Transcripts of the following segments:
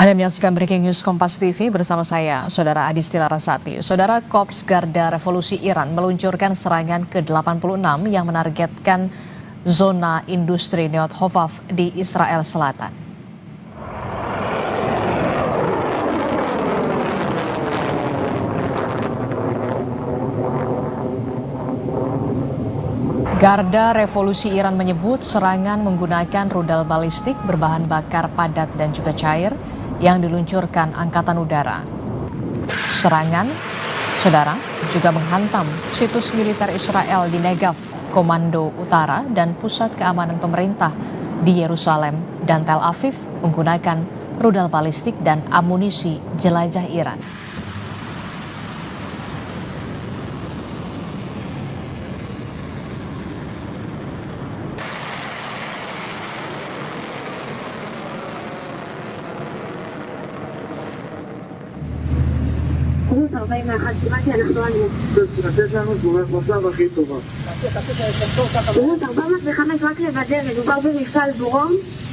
Anda menyaksikan Breaking News Kompas TV bersama saya, Saudara Adistila Rasati. Saudara, Korps Garda Revolusi Iran meluncurkan serangan ke-86 yang menargetkan zona industri Neot Hovav di Israel Selatan. Garda Revolusi Iran menyebut serangan menggunakan rudal balistik berbahan bakar padat dan juga cair yang diluncurkan Angkatan Udara. Serangan, saudara, juga menghantam situs militer Israel di Negev, Komando Utara, dan pusat keamanan pemerintah di Yerusalem dan Tel Aviv menggunakan rudal balistik dan amunisi jelajah Iran.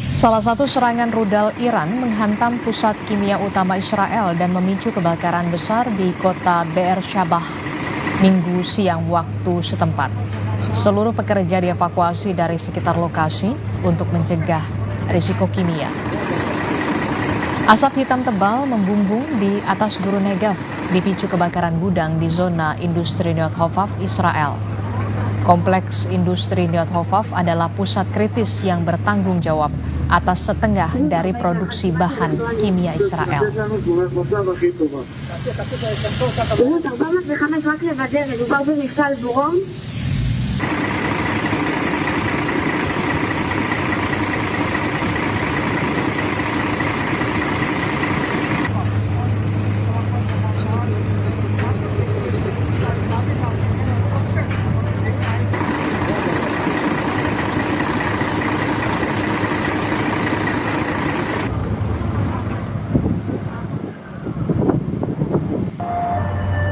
Salah satu serangan rudal Iran menghantam pusat kimia utama Israel dan memicu kebakaran besar di kota Be'er Shebah Minggu siang waktu setempat. Seluruh pekerja dievakuasi dari sekitar lokasi untuk mencegah risiko kimia. Asap hitam tebal membumbung di atas Gurun Negev, dipicu kebakaran gudang di zona industri Neot Hovav, Israel. Kompleks industri Neot Hovav adalah pusat kritis yang bertanggung jawab atas setengah dari produksi bahan kimia Israel.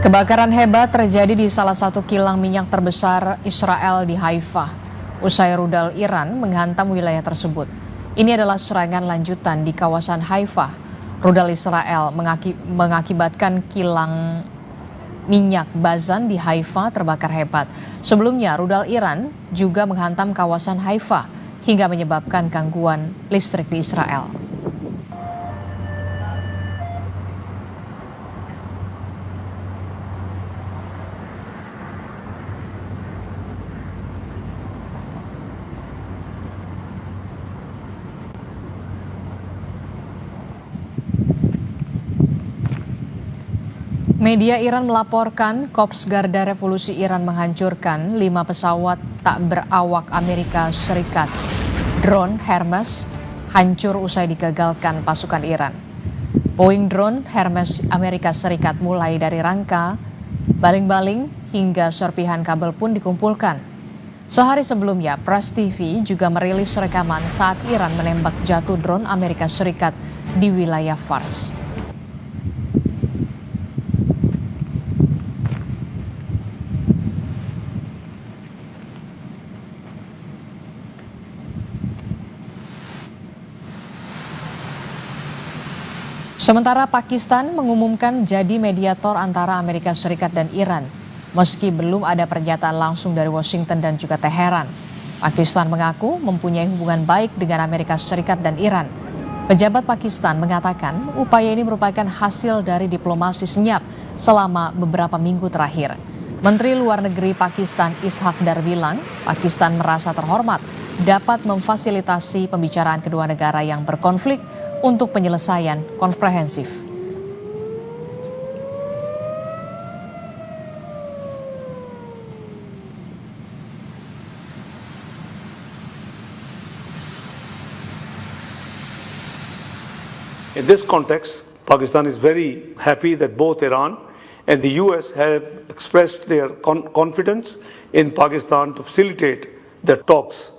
Kebakaran hebat terjadi di salah satu kilang minyak terbesar Israel di Haifa, usai rudal Iran menghantam wilayah tersebut. Ini adalah serangan lanjutan di kawasan Haifa. Rudal Israel mengakibatkan kilang minyak Bazan di Haifa terbakar hebat. Sebelumnya, rudal Iran juga menghantam kawasan Haifa hingga menyebabkan gangguan listrik di Israel. Media Iran melaporkan Korps Garda Revolusi Iran menghancurkan 5 pesawat tak berawak Amerika Serikat. Drone Hermes hancur usai digagalkan pasukan Iran. Boeing drone Hermes Amerika Serikat mulai dari rangka, baling-baling hingga serpihan kabel pun dikumpulkan. Sehari sebelumnya, Press TV juga merilis rekaman saat Iran menembak jatuh drone Amerika Serikat di wilayah Fars. Sementara Pakistan mengumumkan jadi mediator antara Amerika Serikat dan Iran, meski belum ada pernyataan langsung dari Washington dan juga Teheran. Pakistan mengaku mempunyai hubungan baik dengan Amerika Serikat dan Iran. Pejabat Pakistan mengatakan upaya ini merupakan hasil dari diplomasi senyap selama beberapa minggu terakhir. Menteri Luar Negeri Pakistan Ishaq Dar bilang, Pakistan merasa terhormat dapat memfasilitasi pembicaraan kedua negara yang berkonflik untuk penyelesaian komprehensif. In this context, Pakistan is very happy that both Iran and the US have expressed their confidence in Pakistan to facilitate the talks.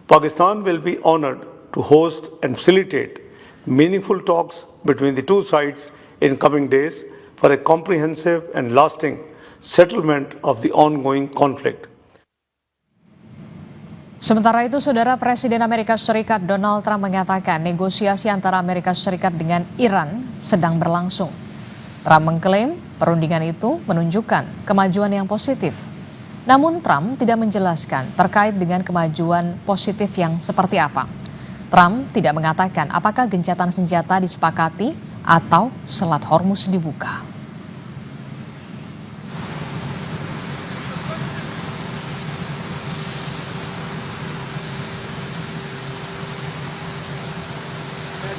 Pakistan will be honored to host and facilitate meaningful talks between the two sides in coming days for a comprehensive and lasting settlement of the ongoing conflict. Sementara itu, Saudara, Presiden Amerika Serikat Donald Trump mengatakan negosiasi antara Amerika Serikat dengan Iran sedang berlangsung. Trump mengklaim perundingan itu menunjukkan kemajuan yang positif. Namun Trump tidak menjelaskan terkait dengan kemajuan positif yang seperti apa. Trump tidak mengatakan apakah gencatan senjata disepakati atau Selat Hormuz dibuka.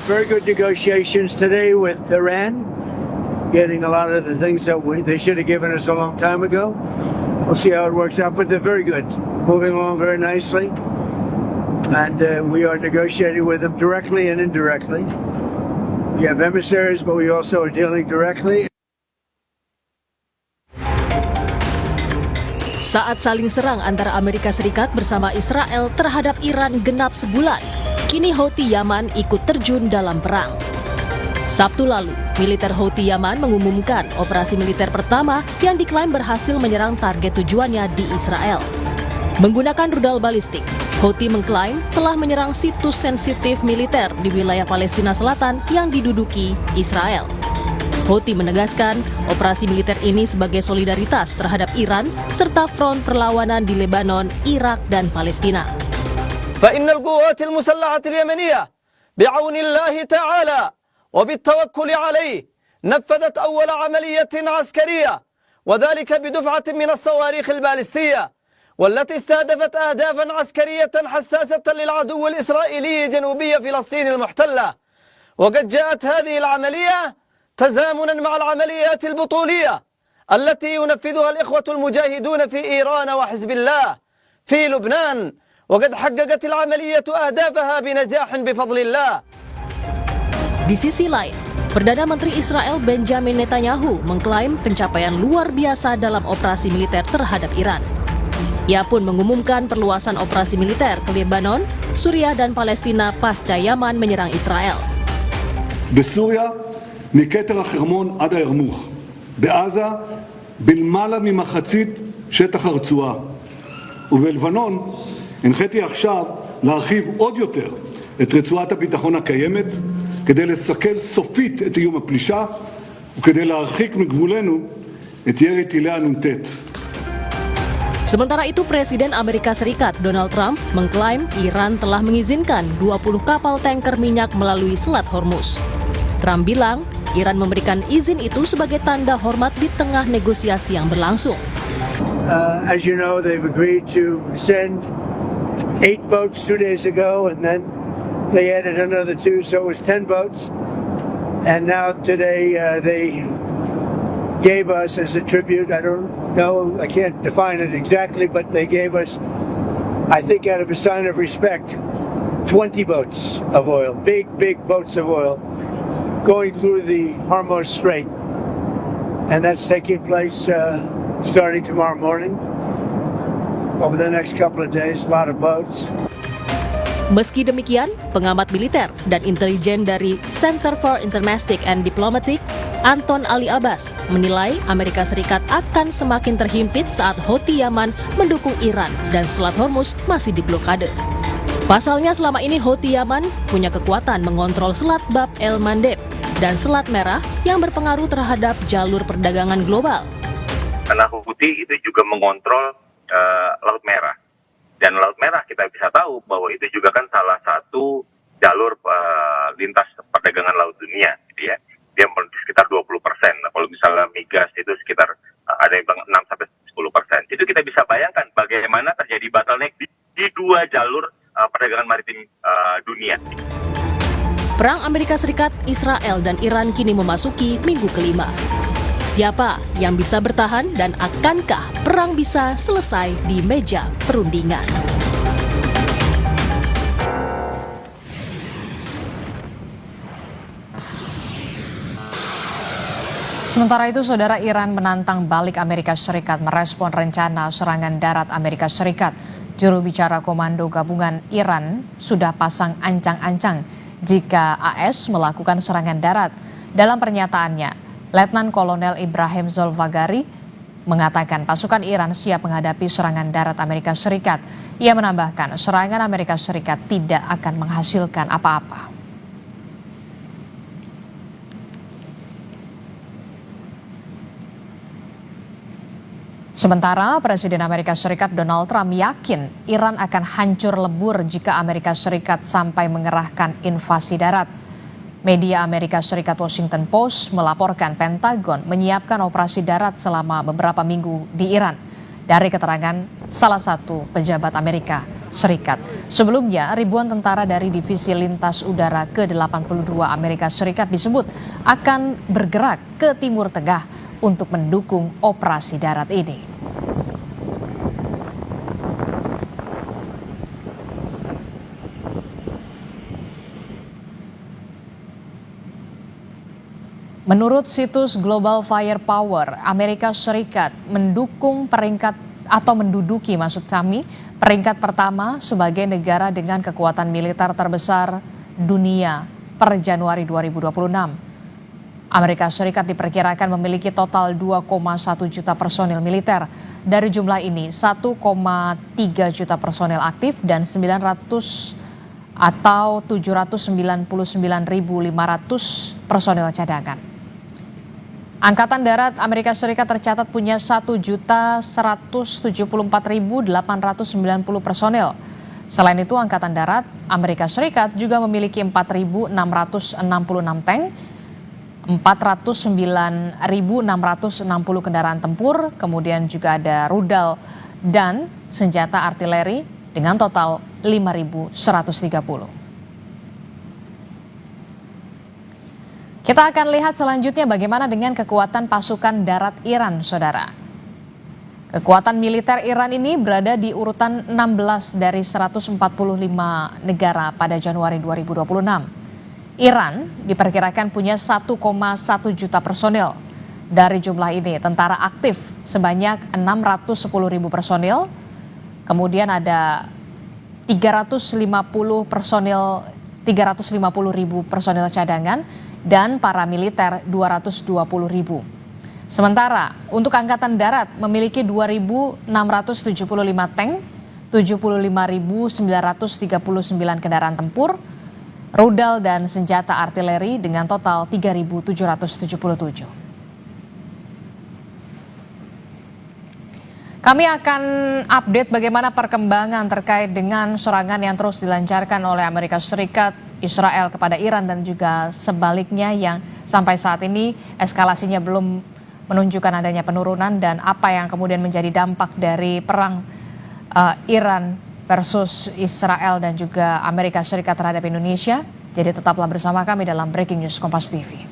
Very good negotiations today with Iran, getting a lot of the things that they should have given us a long time ago. We'll see how it works out, but they're very good, moving along very nicely. And we are negotiating with them directly and indirectly. We have emissaries, but we also are dealing directly. Saat saling serang antara Amerika Serikat bersama Israel terhadap Iran genap sebulan, kini Houthi Yaman ikut terjun dalam perang. Sabtu lalu, militer Houthi Yaman mengumumkan operasi militer pertama yang diklaim berhasil menyerang target tujuannya di Israel. Menggunakan rudal balistik, Houthi mengklaim telah menyerang situs sensitif militer di wilayah Palestina Selatan yang diduduki Israel. Houthi menegaskan operasi militer ini sebagai solidaritas terhadap Iran serta front perlawanan di Lebanon, Irak, dan Palestina. فإن القوات المسلحة اليمنية بعون الله تعالى وبالتوكل عليه نفذت أول عملية عسكرية وذلك بدفعة من الصواريخ البالستية والتي استهدفت أهدافا عسكرية حساسة للعدو الإسرائيلي جنوبي فلسطين المحتلة. وقد جاءت هذه العملية تزامنا مع العمليات البطولية التي ينفذها الإخوة المجاهدون في إيران وحزب الله في لبنان، وقد حققت العملية أهدافها بنجاح بفضل الله. Di sisi lain, Perdana Menteri Israel Benjamin Netanyahu mengklaim pencapaian luar biasa dalam operasi militer terhadap Iran. Ia pun mengumumkan perluasan operasi militer ke Lebanon, Suriah, dan Palestina pasca Yaman menyerang Israel. בסוריה, מכתר החרמון עד הירמוך. בעזה, בלמעלה ממחצית שטח הרצועה. ובלבנון, הנחיתי עכשיו להרחיב עוד יותר את רצועת הביטחון הקיימת, כדי לסכל סופית את איום הפלישה, וכדי להרחיק מגבולנו את ירי טילי הנ"ט. Sementara itu, Presiden Amerika Serikat Donald Trump mengklaim Iran telah mengizinkan 20 kapal tanker minyak melalui Selat Hormuz. Trump bilang Iran memberikan izin itu sebagai tanda hormat di tengah negosiasi yang berlangsung. As you know, they've agreed to send 8 boats 2 days ago, and then they added another 2, so it was 10 boats. And now today they gave us as a tribute, I don't know, I can't define it exactly, but they gave us, I think out of a sign of respect, 20 boats of oil, big boats of oil, going through the Hormuz Strait. And that's taking place starting tomorrow morning. Over the next couple of days, a lot of boats. Meski demikian, pengamat militer dan intelijen dari Center for Intermestic and Diplomatic, Anton Ali Abbas, menilai Amerika Serikat akan semakin terhimpit saat Houthi Yaman mendukung Iran dan Selat Hormuz masih diblokade. Pasalnya selama ini Houthi Yaman punya kekuatan mengontrol Selat Bab el-Mandeb dan Selat Merah yang berpengaruh terhadap jalur perdagangan global. Karena Houthi itu juga mengontrol Laut Merah. Dan Laut Merah kita bisa tahu bahwa itu juga kan salah satu jalur lintas perdagangan laut dunia, gitu ya. Dia sekitar 20%. Nah, kalau misalnya migas itu sekitar ada yang bilang 6-10%. Itu kita bisa bayangkan bagaimana terjadi bottleneck di dua jalur perdagangan maritim dunia. Perang Amerika Serikat, Israel, dan Iran kini memasuki minggu kelima. Siapa yang bisa bertahan dan akankah perang bisa selesai di meja perundingan? Sementara itu, saudara, Iran menantang balik Amerika Serikat merespon rencana serangan darat Amerika Serikat. Juru bicara Komando Gabungan Iran sudah pasang ancang-ancang jika AS melakukan serangan darat. Dalam pernyataannya, Letnan Kolonel Ibrahim Zolfagari mengatakan pasukan Iran siap menghadapi serangan darat Amerika Serikat. Ia menambahkan serangan Amerika Serikat tidak akan menghasilkan apa-apa. Sementara Presiden Amerika Serikat Donald Trump yakin Iran akan hancur lebur jika Amerika Serikat sampai mengerahkan invasi darat. Media Amerika Serikat Washington Post melaporkan Pentagon menyiapkan operasi darat selama beberapa minggu di Iran. Dari keterangan salah satu pejabat Amerika Serikat. Sebelumnya, ribuan tentara dari Divisi Lintas Udara ke-82 Amerika Serikat disebut akan bergerak ke Timur Tengah untuk mendukung operasi darat ini. Menurut situs Global Firepower, Amerika Serikat menduduki peringkat pertama sebagai negara dengan kekuatan militer terbesar dunia per Januari 2026. Amerika Serikat diperkirakan memiliki total 2,1 juta personil militer. Dari jumlah ini, 1,3 juta personil aktif dan 900 atau 799.500 personil cadangan. Angkatan Darat Amerika Serikat tercatat punya 1.174.890 personil. Selain itu, Angkatan Darat Amerika Serikat juga memiliki 4.666 tank, 409.660 kendaraan tempur, kemudian juga ada rudal dan senjata artileri dengan total 5.130. Kita akan lihat selanjutnya bagaimana dengan kekuatan pasukan darat Iran, saudara. Kekuatan militer Iran ini berada di urutan 16 dari 145 negara pada Januari 2026. Iran diperkirakan punya 1,1 juta personil. Dari jumlah ini, tentara aktif sebanyak 610.000 personil, kemudian ada 350.000 personil cadangan, dan paramiliter 220.000. Sementara untuk Angkatan Darat memiliki 2.675 tank, 75.939 kendaraan tempur, rudal dan senjata artileri dengan total 3.777. Kami akan update bagaimana perkembangan terkait dengan serangan yang terus dilancarkan oleh Amerika Serikat, Israel kepada Iran dan juga sebaliknya yang sampai saat ini eskalasinya belum menunjukkan adanya penurunan dan apa yang kemudian menjadi dampak dari perang Iran versus Israel dan juga Amerika Serikat terhadap Indonesia. Jadi tetaplah bersama kami dalam Breaking News Kompas TV.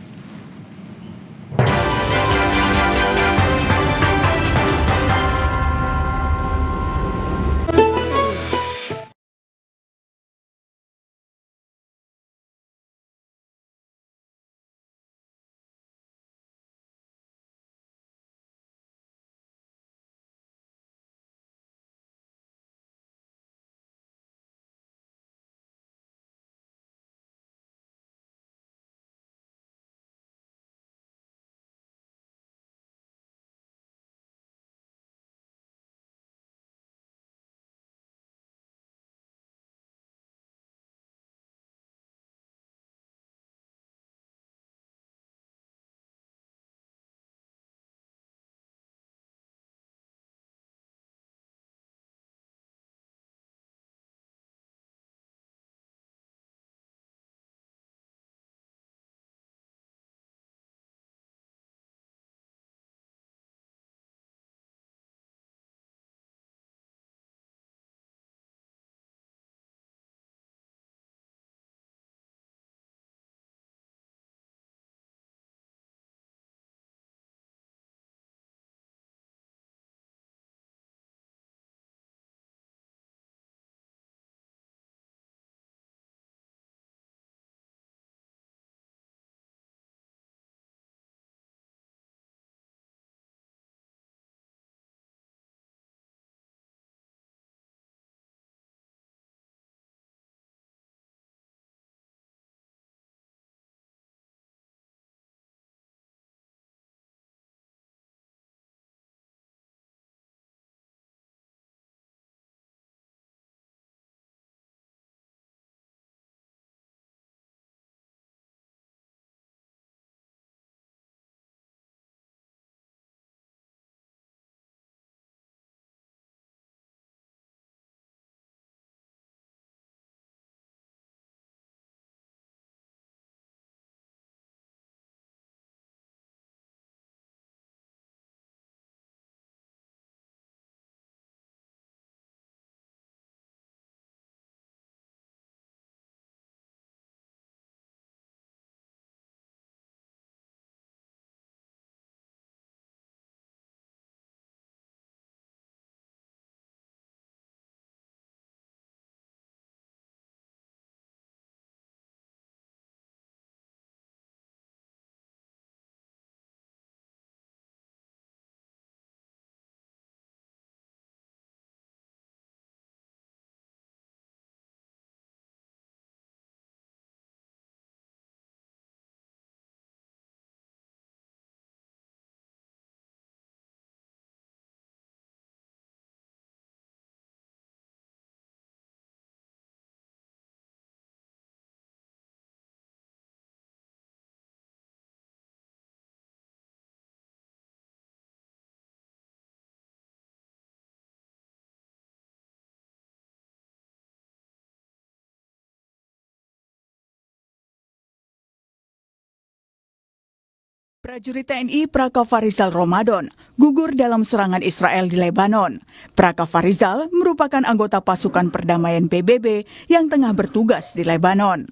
Prajurit TNI Prakopa Rizal Ramadan gugur dalam serangan Israel di Lebanon. Prakopa Rizal merupakan anggota pasukan perdamaian PBB yang tengah bertugas di Lebanon.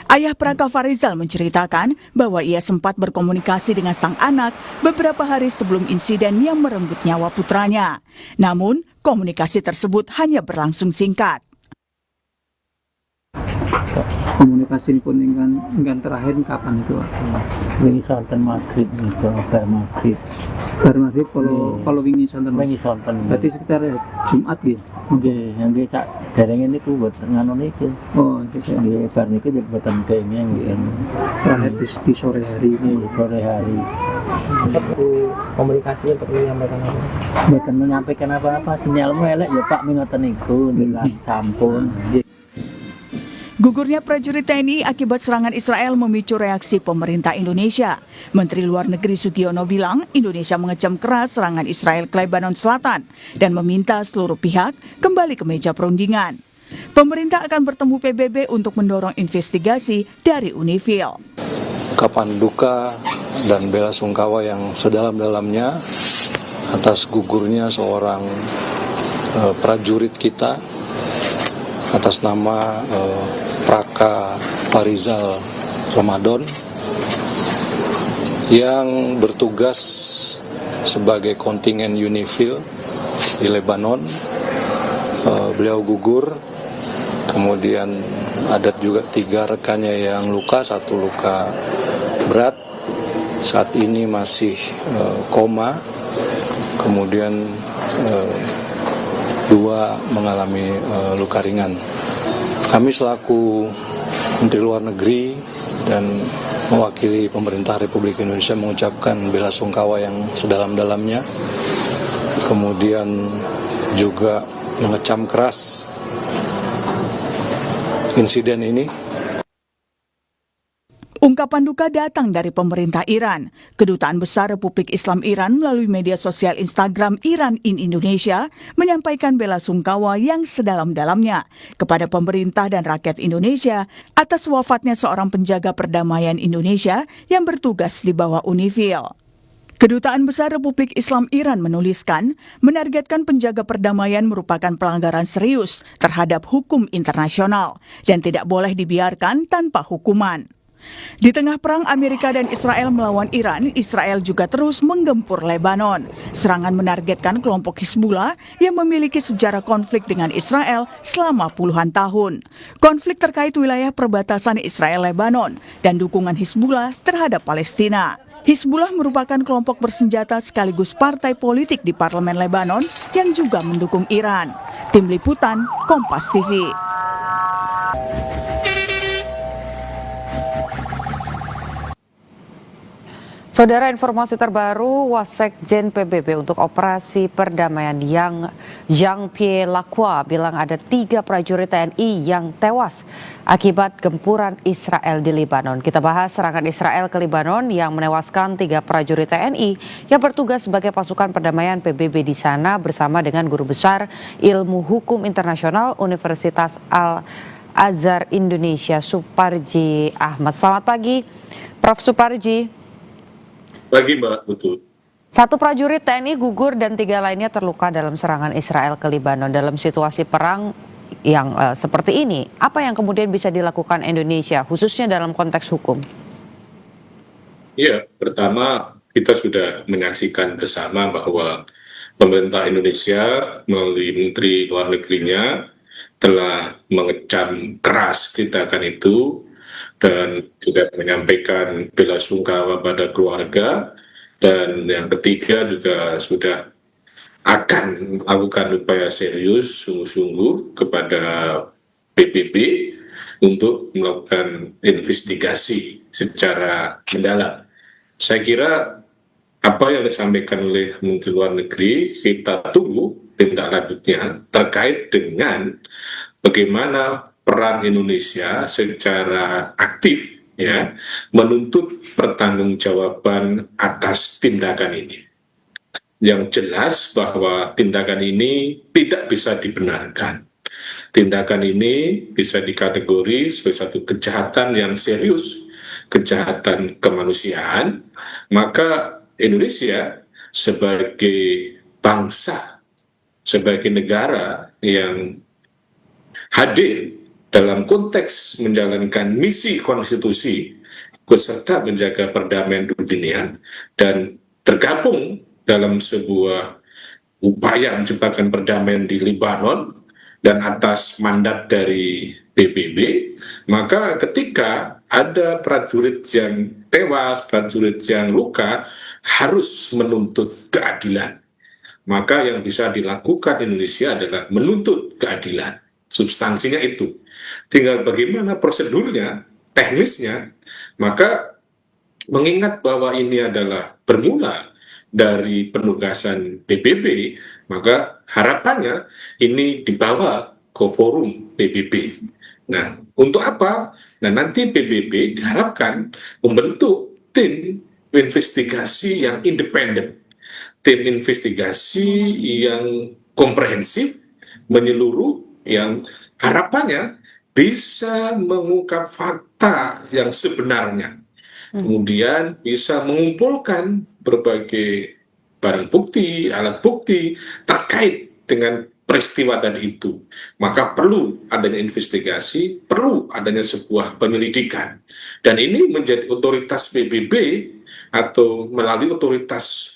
Ayah Prakopa Rizal menceritakan bahwa ia sempat berkomunikasi dengan sang anak beberapa hari sebelum insiden yang merenggut nyawa putranya. Namun, komunikasi tersebut hanya berlangsung singkat. Komunikasi pun dengan terakhir kapan itu? Wingi sonten maghrib niku, bar maghrib. Bar maghrib kalau wingi sonten. Wingi sonten. Berarti sekitar Jumat nggih. Nggih sak derenge niku mboten ngono niku. Oh, nggih bar niku mboten kene nggih. Terakhir di sore hari ini. Sore hari. Komunikasi untuk menyampaikan apa? Mboten menyampaikan apa-apa, sinyalmu elek ya Pak ngoten niku, dengan sampun. Gugurnya prajurit TNI akibat serangan Israel memicu reaksi pemerintah Indonesia. Menteri Luar Negeri Sugiono bilang Indonesia mengecam keras serangan Israel ke Lebanon Selatan dan meminta seluruh pihak kembali ke meja perundingan. Pemerintah akan bertemu PBB untuk mendorong investigasi dari UNIFIL. Ungkapan duka dan bela sungkawa yang sedalam-dalamnya atas gugurnya seorang prajurit kita atas nama Prakopa Rizal Ramadan yang bertugas sebagai kontingen UNIFIL di Lebanon. Beliau gugur, kemudian ada juga 3 rekannya yang luka, 1 luka berat, saat ini masih koma, kemudian 2 mengalami luka ringan. Kami selaku Menteri Luar Negeri dan mewakili pemerintah Republik Indonesia mengucapkan bela sungkawa yang sedalam-dalamnya, kemudian juga mengecam keras insiden ini. Ungkapan duka datang dari pemerintah Iran. Kedutaan Besar Republik Islam Iran melalui media sosial Instagram Iran in Indonesia menyampaikan bela sungkawa yang sedalam-dalamnya kepada pemerintah dan rakyat Indonesia atas wafatnya seorang penjaga perdamaian Indonesia yang bertugas di bawah UNIFIL. Kedutaan Besar Republik Islam Iran menuliskan, menargetkan penjaga perdamaian merupakan pelanggaran serius terhadap hukum internasional dan tidak boleh dibiarkan tanpa hukuman. Di tengah perang Amerika dan Israel melawan Iran, Israel juga terus menggempur Lebanon. Serangan menargetkan kelompok Hizbullah yang memiliki sejarah konflik dengan Israel selama puluhan tahun. Konflik terkait wilayah perbatasan Israel-Lebanon dan dukungan Hizbullah terhadap Palestina. Hizbullah merupakan kelompok bersenjata sekaligus partai politik di parlemen Lebanon yang juga mendukung Iran. Tim Liputan, Kompas TV. Saudara, informasi terbaru, Wasekjen PBB untuk operasi perdamaian yang Jean-Pierre Lacroix bilang ada 3 prajurit TNI yang tewas akibat gempuran Israel di Lebanon. Kita bahas serangan Israel ke Lebanon yang menewaskan 3 prajurit TNI yang bertugas sebagai pasukan perdamaian PBB di sana bersama dengan Guru Besar Ilmu Hukum Internasional Universitas Al-Azhar Indonesia, Suparji Ahmad. Selamat pagi, Prof. Suparji. Pagi Mbak, betul. 1 prajurit TNI gugur dan 3 lainnya terluka dalam serangan Israel ke Lebanon. Dalam situasi perang yang seperti ini, apa yang kemudian bisa dilakukan Indonesia, khususnya dalam konteks hukum? Ya, pertama kita sudah menyaksikan bersama bahwa pemerintah Indonesia melalui Menteri Luar Negerinya telah mengecam keras tindakan itu dan juga menyampaikan bela sungkawa pada keluarga, dan yang ketiga juga sudah akan melakukan upaya serius sungguh-sungguh kepada PBB untuk melakukan investigasi secara mendalam. Saya kira apa yang disampaikan oleh Menteri Luar Negeri, kita tunggu tindak lanjutnya terkait dengan bagaimana peran Indonesia secara aktif menuntut pertanggungjawaban atas tindakan ini. Yang jelas bahwa tindakan ini tidak bisa dibenarkan. Tindakan ini bisa dikategori sebagai satu kejahatan yang serius kejahatan kemanusiaan, maka Indonesia sebagai bangsa, sebagai negara yang hadir dalam konteks menjalankan misi konstitusi, ikut serta menjaga perdamaian dunia, dan tergabung dalam sebuah upaya menciptakan perdamaian di Lebanon dan atas mandat dari PBB, maka ketika ada prajurit yang tewas, prajurit yang luka, harus menuntut keadilan. Maka yang bisa dilakukan Indonesia adalah menuntut keadilan. Substansinya itu. Tinggal bagaimana prosedurnya, teknisnya, maka mengingat bahwa ini adalah bermula dari penugasan PBB, maka harapannya ini dibawa ke forum PBB. Nah, untuk apa? Nah, nanti PBB diharapkan membentuk tim investigasi yang independen, tim investigasi yang komprehensif, menyeluruh, yang harapannya bisa mengungkap fakta yang sebenarnya. Kemudian bisa mengumpulkan berbagai barang bukti, alat bukti terkait dengan peristiwa tadi itu. Maka perlu adanya investigasi, perlu adanya sebuah penyelidikan. Dan ini menjadi otoritas PBB atau melalui otoritas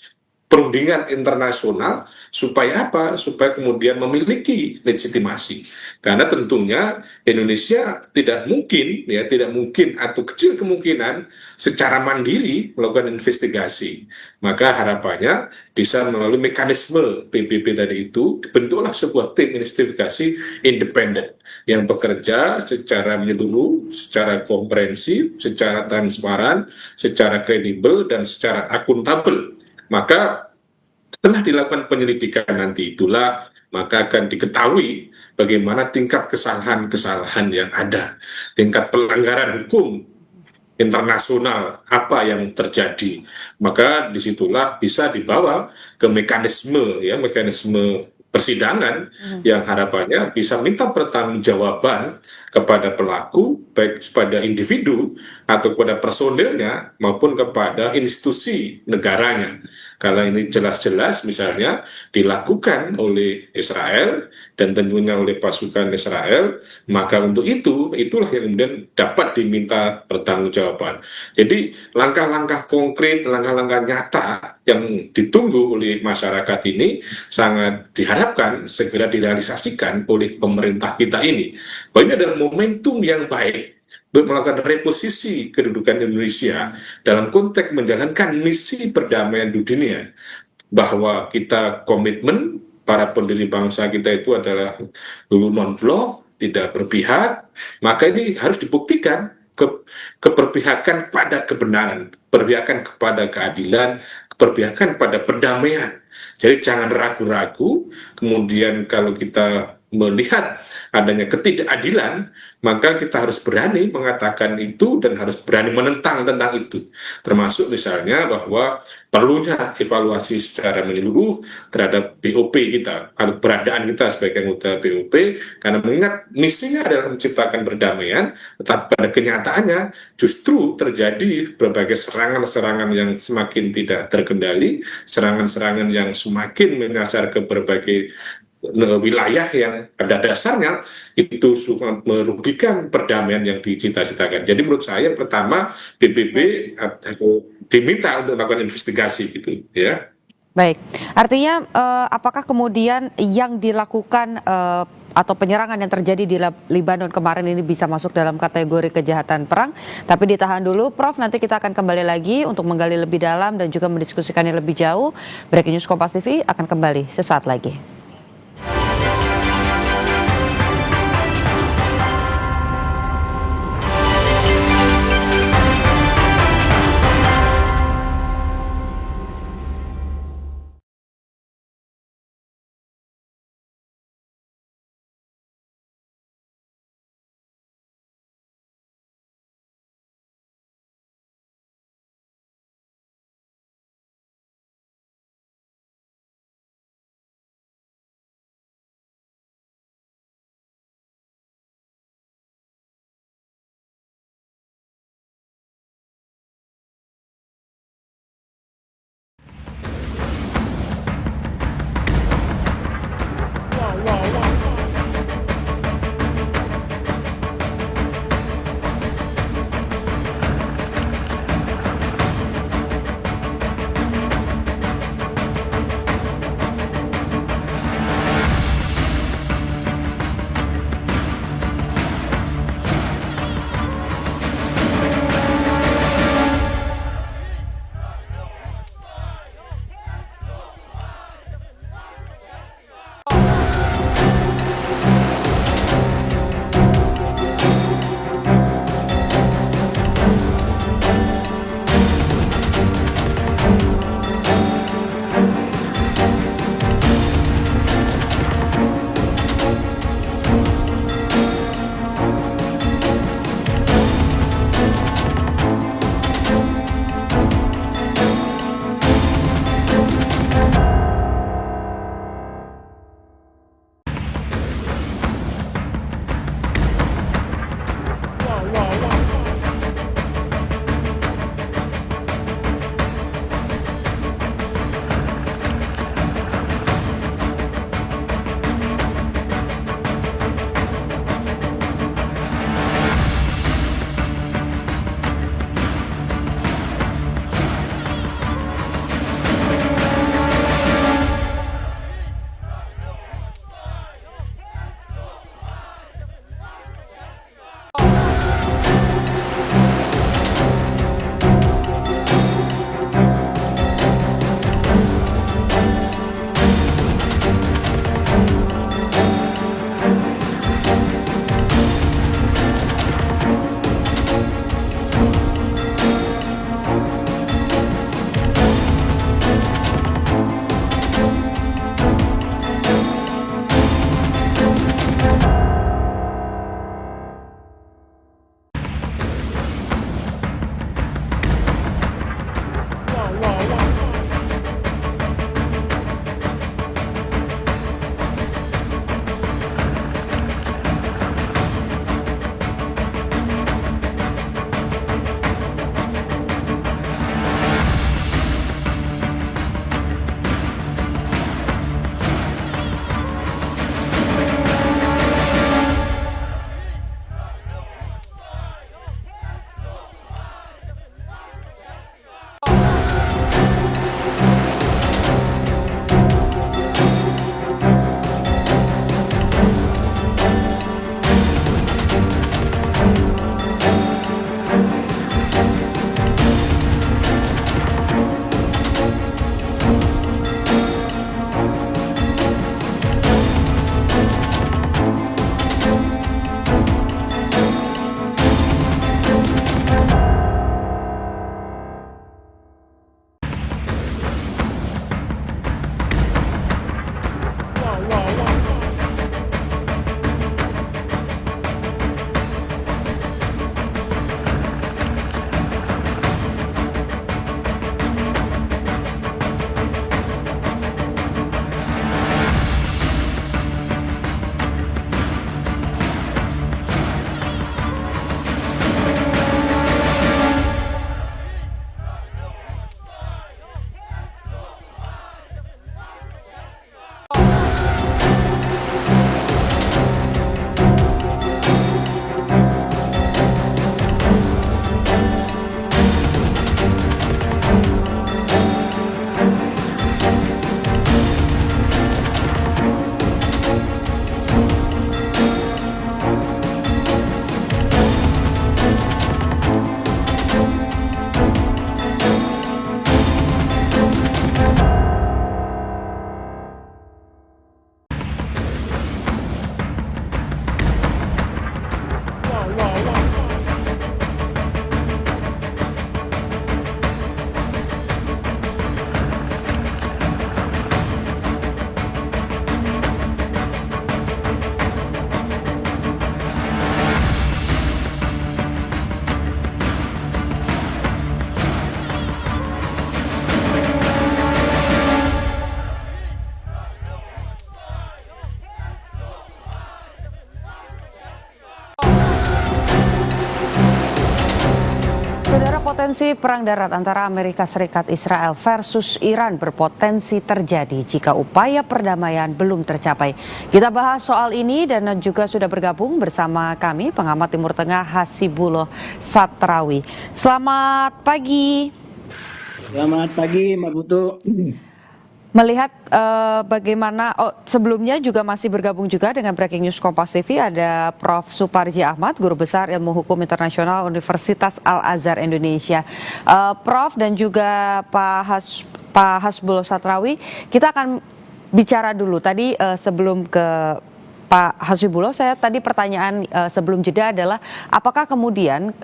perundingan internasional, supaya apa? Supaya kemudian memiliki legitimasi. Karena tentunya Indonesia tidak mungkin atau kecil kemungkinan secara mandiri melakukan investigasi. Maka harapannya bisa melalui mekanisme PBB tadi itu bentuklah sebuah tim investigasi independen yang bekerja secara menyeluruh, secara komprehensif, secara transparan, secara kredibel, dan secara akuntabel. Maka setelah dilakukan penyelidikan nanti itulah, maka akan diketahui bagaimana tingkat kesalahan-kesalahan yang ada, tingkat pelanggaran hukum internasional apa yang terjadi. Maka disitulah bisa dibawa ke mekanisme persidangan yang harapannya bisa minta pertanggungjawaban kepada pelaku, baik kepada individu atau kepada personilnya maupun kepada institusi negaranya. Kalau ini jelas-jelas misalnya dilakukan oleh Israel dan tentunya oleh pasukan Israel, maka untuk itulah yang kemudian dapat diminta pertanggungjawaban. Jadi langkah-langkah konkret, langkah-langkah nyata yang ditunggu oleh masyarakat ini sangat diharapkan segera direalisasikan oleh pemerintah kita ini. Bahwa ini adalah momentum yang baik untuk melakukan reposisi kedudukan Indonesia dalam konteks menjalankan misi perdamaian di dunia, bahwa kita komitmen para pendiri bangsa kita itu adalah dulu non-blok, tidak berpihak, maka ini harus dibuktikan keberpihakan pada kebenaran, keberpihakan kepada keadilan, keberpihakan pada perdamaian. Jadi jangan ragu-ragu, kemudian kalau kita melihat adanya ketidakadilan, maka kita harus berani mengatakan itu dan harus berani menentang tentang itu. Termasuk misalnya bahwa perlunya evaluasi secara menyeluruh terhadap BOP kita, keberadaan kita sebagai anggota BOP, karena mengingat misinya adalah menciptakan perdamaian, tetapi pada kenyataannya justru terjadi berbagai serangan-serangan yang semakin tidak terkendali, serangan-serangan yang semakin menyasar ke berbagai wilayah yang pada dasarnya itu sangat merugikan perdamaian yang dicita-citakan. Jadi menurut saya pertama PBB diminta untuk melakukan investigasi gitu ya. Baik, artinya apakah kemudian yang dilakukan atau penyerangan yang terjadi di Lebanon kemarin ini bisa masuk dalam kategori kejahatan perang? Tapi ditahan dulu, Prof. Nanti kita akan kembali lagi untuk menggali lebih dalam dan juga mendiskusikannya lebih jauh. Breaking News Kompas TV akan kembali sesaat lagi. Turbulensi perang darat antara Amerika Serikat Israel versus Iran berpotensi terjadi jika upaya perdamaian belum tercapai. Kita bahas soal ini dan juga sudah bergabung bersama kami pengamat Timur Tengah Hasibullah Satrawi. Selamat pagi. Selamat pagi, Mbak Putu. Melihat bagaimana, sebelumnya juga masih bergabung juga dengan Breaking News Kompas TV ada Prof. Suparji Ahmad, Guru Besar Ilmu Hukum Internasional Universitas Al-Azhar Indonesia. Prof dan juga Pak Hasibullah Satrawi, kita akan bicara dulu. Tadi sebelum ke Pak Hasibullah, saya tadi pertanyaan sebelum jeda adalah apakah kemudian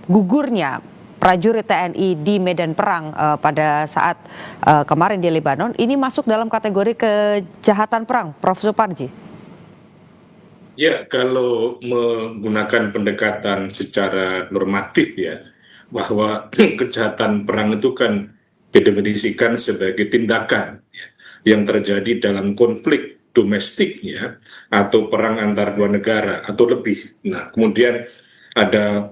gugurnya prajurit TNI di medan perang pada saat kemarin di Lebanon ini masuk dalam kategori kejahatan perang, Prof. Suparji? Ya, kalau menggunakan pendekatan secara normatif ya, bahwa kejahatan perang itu kan didefinisikan sebagai tindakan ya, yang terjadi dalam konflik domestik ya, atau perang antar dua negara atau lebih. Nah, kemudian ada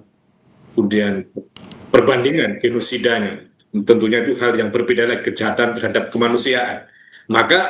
perbandingan genosidanya, tentunya itu hal yang berbeda lagi, kejahatan terhadap kemanusiaan. Maka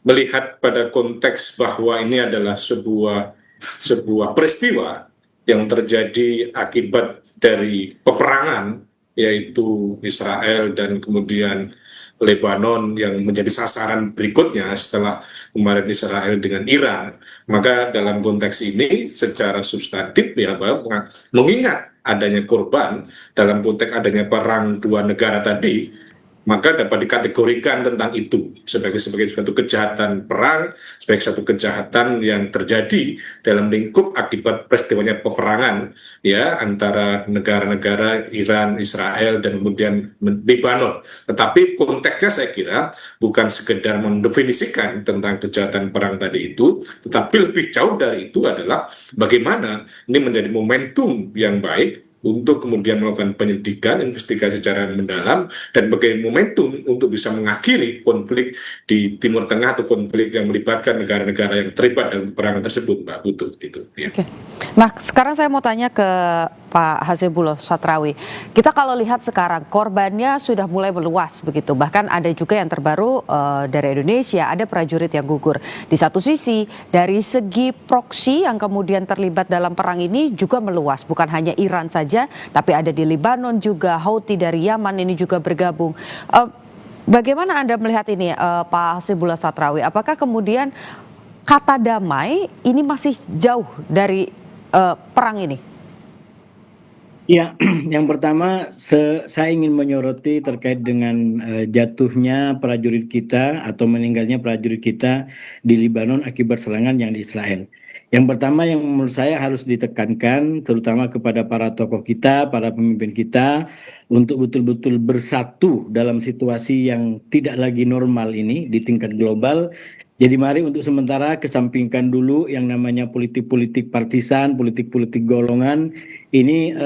melihat pada konteks bahwa ini adalah sebuah peristiwa yang terjadi akibat dari peperangan, yaitu Israel dan kemudian Lebanon yang menjadi sasaran berikutnya setelah kemarin Israel dengan Iran, maka dalam konteks ini secara substantif ya, bahwa mengingat adanya korban dalam konteks adanya perang dua negara tadi, maka dapat dikategorikan tentang itu sebagai suatu kejahatan perang, sebagai satu kejahatan yang terjadi dalam lingkup akibat peristiwanya peperangan ya antara negara-negara Iran, Israel dan kemudian Lebanon. Tetapi konteksnya saya kira bukan sekedar mendefinisikan tentang kejahatan perang tadi itu, tetapi lebih jauh dari itu adalah bagaimana ini menjadi momentum yang baik untuk kemudian melakukan penyelidikan, investigasi secara mendalam, dan bagaimana momentum untuk bisa mengakhiri konflik di Timur Tengah atau konflik yang melibatkan negara-negara yang terlibat dalam peperangan tersebut, Mbak Putu. Itu. Ya. Oke. Nah, sekarang saya mau tanya ke Pak Hasibullah Satrawi. Kita kalau lihat sekarang korbannya sudah mulai meluas begitu. Bahkan ada juga yang terbaru dari Indonesia, ada prajurit yang gugur. Di satu sisi dari segi proksi yang kemudian terlibat dalam perang ini juga meluas. Bukan hanya Iran saja, tapi ada di Lebanon juga, Houthi dari Yaman ini juga bergabung. Bagaimana Anda melihat ini Pak Hasibullah Satrawi? Apakah kemudian kata damai ini masih jauh dari perang ini? Ya, yang pertama saya ingin menyoroti terkait dengan jatuhnya prajurit kita atau meninggalnya prajurit kita di Lebanon akibat serangan yang di Israel. Yang pertama yang menurut saya harus ditekankan terutama kepada para tokoh kita, para pemimpin kita untuk betul-betul bersatu dalam situasi yang tidak lagi normal ini di tingkat global. Jadi mari untuk sementara kesampingkan dulu yang namanya politik-politik partisan, politik-politik golongan. Ini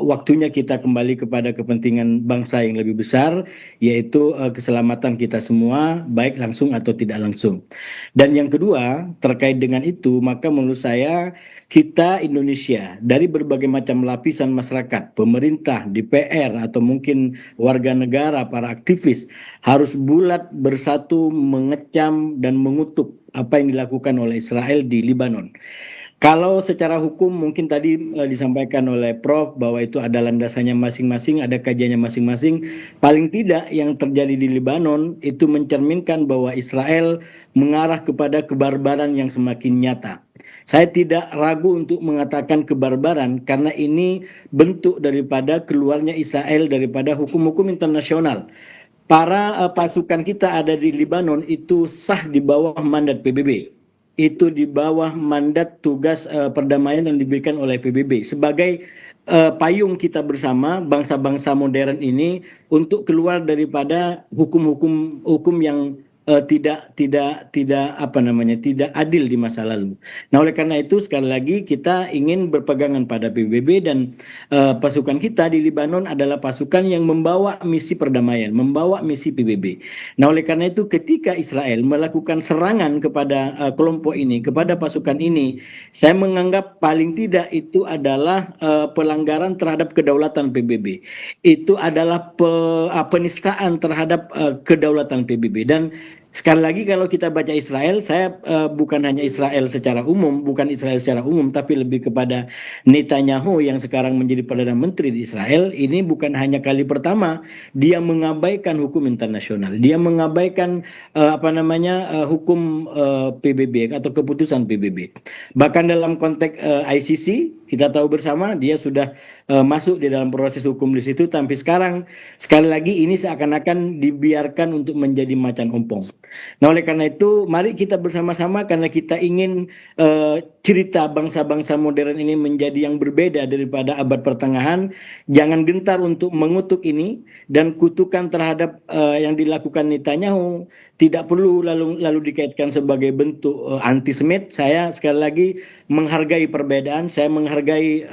waktunya kita kembali kepada kepentingan bangsa yang lebih besar, yaitu keselamatan kita semua, baik langsung atau tidak langsung. Dan yang kedua, terkait dengan itu, maka menurut saya kita Indonesia dari berbagai macam lapisan masyarakat, pemerintah, DPR, atau mungkin warga negara, para aktivis, harus bulat bersatu mengecam dan mengutuk apa yang dilakukan oleh Israel di Lebanon. Kalau secara hukum mungkin tadi disampaikan oleh Prof bahwa itu ada landasannya masing-masing, ada kajiannya masing-masing. Paling tidak yang terjadi di Lebanon itu mencerminkan bahwa Israel mengarah kepada kebarbaran yang semakin nyata. Saya tidak ragu untuk mengatakan kebarbaran karena ini bentuk daripada keluarnya Israel daripada hukum-hukum internasional. Para pasukan kita ada di Lebanon itu sah di bawah mandat PBB. Itu di bawah mandat tugas perdamaian yang diberikan oleh PBB sebagai payung kita bersama bangsa-bangsa modern ini untuk keluar daripada hukum yang tidak adil di masa lalu. Nah, oleh karena itu sekali lagi kita ingin berpegangan pada PBB, dan pasukan kita di Lebanon adalah pasukan yang membawa misi perdamaian, membawa misi PBB. Nah, oleh karena itu ketika Israel melakukan serangan kepada kelompok ini, kepada pasukan ini, saya menganggap paling tidak itu adalah pelanggaran terhadap kedaulatan PBB. Itu adalah penistaan terhadap kedaulatan PBB. Dan sekali lagi kalau kita baca Israel, saya bukan hanya Israel secara umum, bukan Israel secara umum, tapi lebih kepada Netanyahu yang sekarang menjadi Perdana Menteri di Israel. Ini bukan hanya kali pertama dia mengabaikan hukum internasional, dia mengabaikan hukum PBB atau keputusan PBB. Bahkan dalam konteks ICC kita tahu bersama dia sudah masuk di dalam proses hukum di situ, tapi sekarang sekali lagi ini seakan-akan dibiarkan untuk menjadi macan ompong. Nah, oleh karena itu mari kita bersama-sama, karena kita ingin cerita bangsa-bangsa modern ini menjadi yang berbeda daripada abad pertengahan, jangan gentar untuk mengutuk ini, dan kutukan terhadap yang dilakukan Netanyahu tidak perlu lalu dikaitkan sebagai bentuk antisemit. Saya sekali lagi menghargai perbedaan, saya menghargai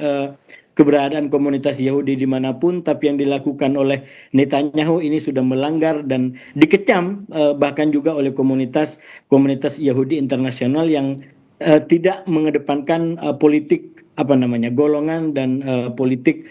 keberadaan komunitas Yahudi dimanapun, tapi yang dilakukan oleh Netanyahu ini sudah melanggar dan dikecam bahkan juga oleh komunitas Yahudi internasional yang tidak mengedepankan politik golongan dan politik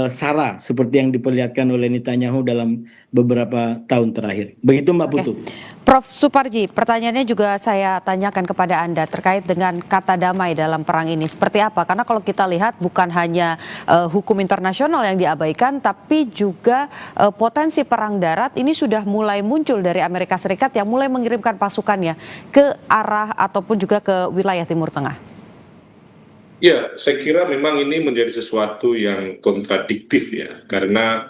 SARA seperti yang diperlihatkan oleh Netanyahu dalam beberapa tahun terakhir. Begitu Mbak Putu. Prof. Suparji, pertanyaannya juga saya tanyakan kepada Anda terkait dengan kata damai dalam perang ini. Seperti apa? Karena kalau kita lihat bukan hanya hukum internasional yang diabaikan, tapi juga potensi perang darat ini sudah mulai muncul dari Amerika Serikat yang mulai mengirimkan pasukannya ke arah ataupun juga ke wilayah Timur Tengah. Ya, saya kira memang ini menjadi sesuatu yang kontradiktif ya, karena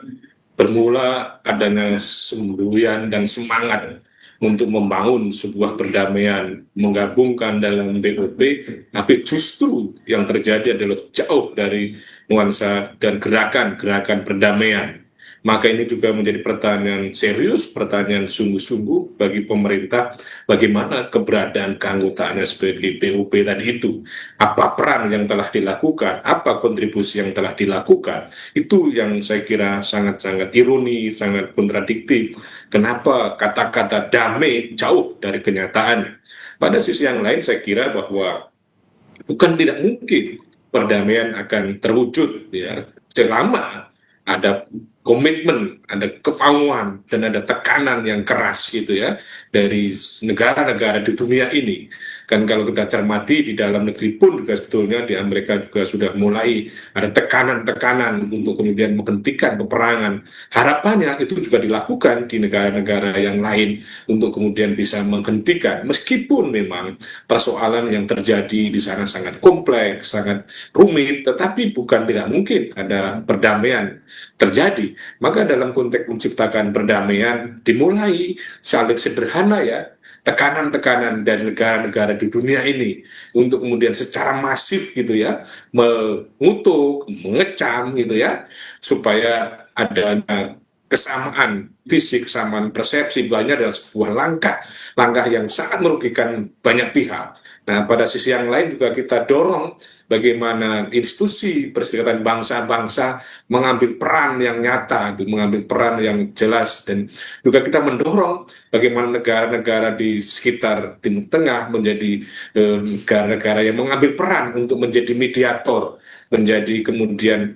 bermula adanya semboyan dan semangat untuk membangun sebuah perdamaian, menggabungkan dalam BOP, tapi justru yang terjadi adalah jauh dari nuansa dan gerakan perdamaian. Maka ini juga menjadi pertanyaan serius, pertanyaan sungguh-sungguh bagi pemerintah, bagaimana keberadaan keanggotaannya sebagai BOP tadi itu. Apa peran yang telah dilakukan, apa kontribusi yang telah dilakukan, itu yang saya kira sangat-sangat ironi, sangat kontradiktif. Kenapa kata-kata damai jauh dari kenyataan? Pada sisi yang lain saya kira bahwa bukan tidak mungkin perdamaian akan terwujud ya, selama ada komitmen, ada kemauan, dan ada tekanan yang keras gitu ya dari negara-negara di dunia ini. Kan kalau kita cermati di dalam negeri pun juga sebetulnya di Amerika juga sudah mulai ada tekanan-tekanan untuk kemudian menghentikan peperangan. Harapannya itu juga dilakukan di negara-negara yang lain untuk kemudian bisa menghentikan, meskipun memang persoalan yang terjadi di sana sangat kompleks, sangat rumit, tetapi bukan tidak mungkin ada perdamaian terjadi. Maka dalam konteks menciptakan perdamaian dimulai saling sederhana ya, tekanan-tekanan dari negara-negara di dunia ini untuk kemudian secara masif gitu ya mengutuk, mengecam gitu ya, supaya ada kesamaan fisik, kesamaan persepsi, banyak adalah sebuah langkah yang sangat merugikan banyak pihak. Nah, pada sisi yang lain juga kita dorong bagaimana institusi Perserikatan Bangsa-Bangsa mengambil peran yang nyata, mengambil peran yang jelas, dan juga kita mendorong bagaimana negara-negara di sekitar Timur Tengah menjadi negara-negara yang mengambil peran untuk menjadi mediator, menjadi kemudian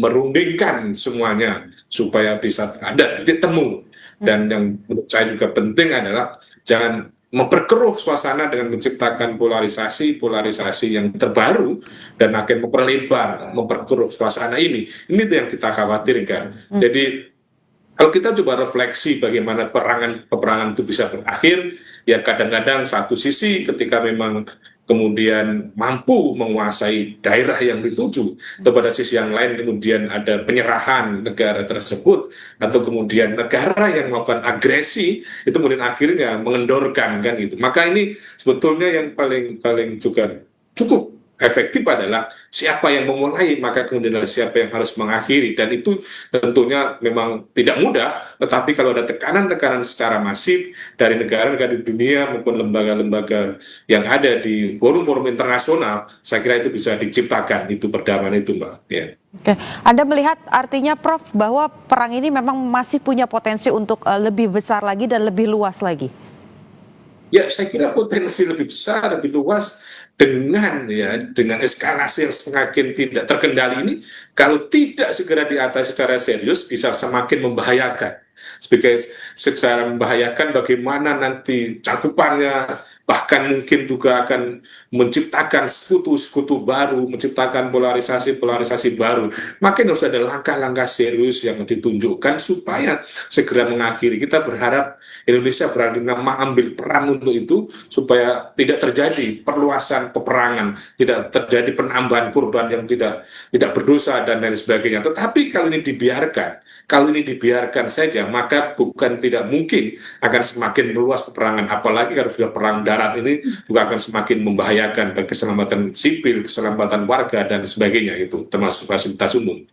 merundingkan semuanya supaya bisa ada titik temu. Dan yang menurut saya juga penting adalah jangan memperkeruh suasana dengan menciptakan polarisasi yang terbaru dan akan memperkeruh suasana ini. Ini yang kita khawatirkan. Jadi kalau kita coba refleksi bagaimana peperangan itu bisa berakhir, ya kadang-kadang satu sisi ketika memang kemudian mampu menguasai daerah yang dituju, atau pada sisi yang lain kemudian ada penyerahan negara tersebut, atau kemudian negara yang melakukan agresi itu kemudian akhirnya mengendorkan kan gitu. Maka ini sebetulnya yang paling juga cukup efektif adalah siapa yang memulai, maka kemudian siapa yang harus mengakhiri. Dan itu tentunya memang tidak mudah, tetapi kalau ada tekanan-tekanan secara masif dari negara-negara di dunia maupun lembaga-lembaga yang ada di forum-forum internasional, saya kira itu bisa diciptakan itu perdamaian itu, Mbak. Ya. Oke, Anda melihat artinya Prof bahwa perang ini memang masih punya potensi untuk lebih besar lagi dan lebih luas lagi? Ya, saya kira potensi lebih besar, lebih luas dengan eskalasi yang semakin tidak terkendali ini, kalau tidak segera diatasi secara serius bisa semakin membahayakan. Secara membahayakan bagaimana nanti cakupannya, bahkan mungkin juga akan menciptakan sekutu-sekutu baru, menciptakan polarisasi-polarisasi baru. Makin harus ada langkah-langkah serius yang ditunjukkan supaya segera mengakhiri. Kita berharap Indonesia berani mengambil peran untuk itu supaya tidak terjadi perluasan peperangan, tidak terjadi penambahan korban yang tidak berdosa dan lain sebagainya. Tetapi kalau ini dibiarkan saja, maka bukan tidak mungkin akan semakin meluas peperangan. Apalagi kalau sudah perang darat ini juga akan semakin membahayakan bagi keselamatan sipil, keselamatan warga dan sebagainya, itu termasuk fasilitas umum.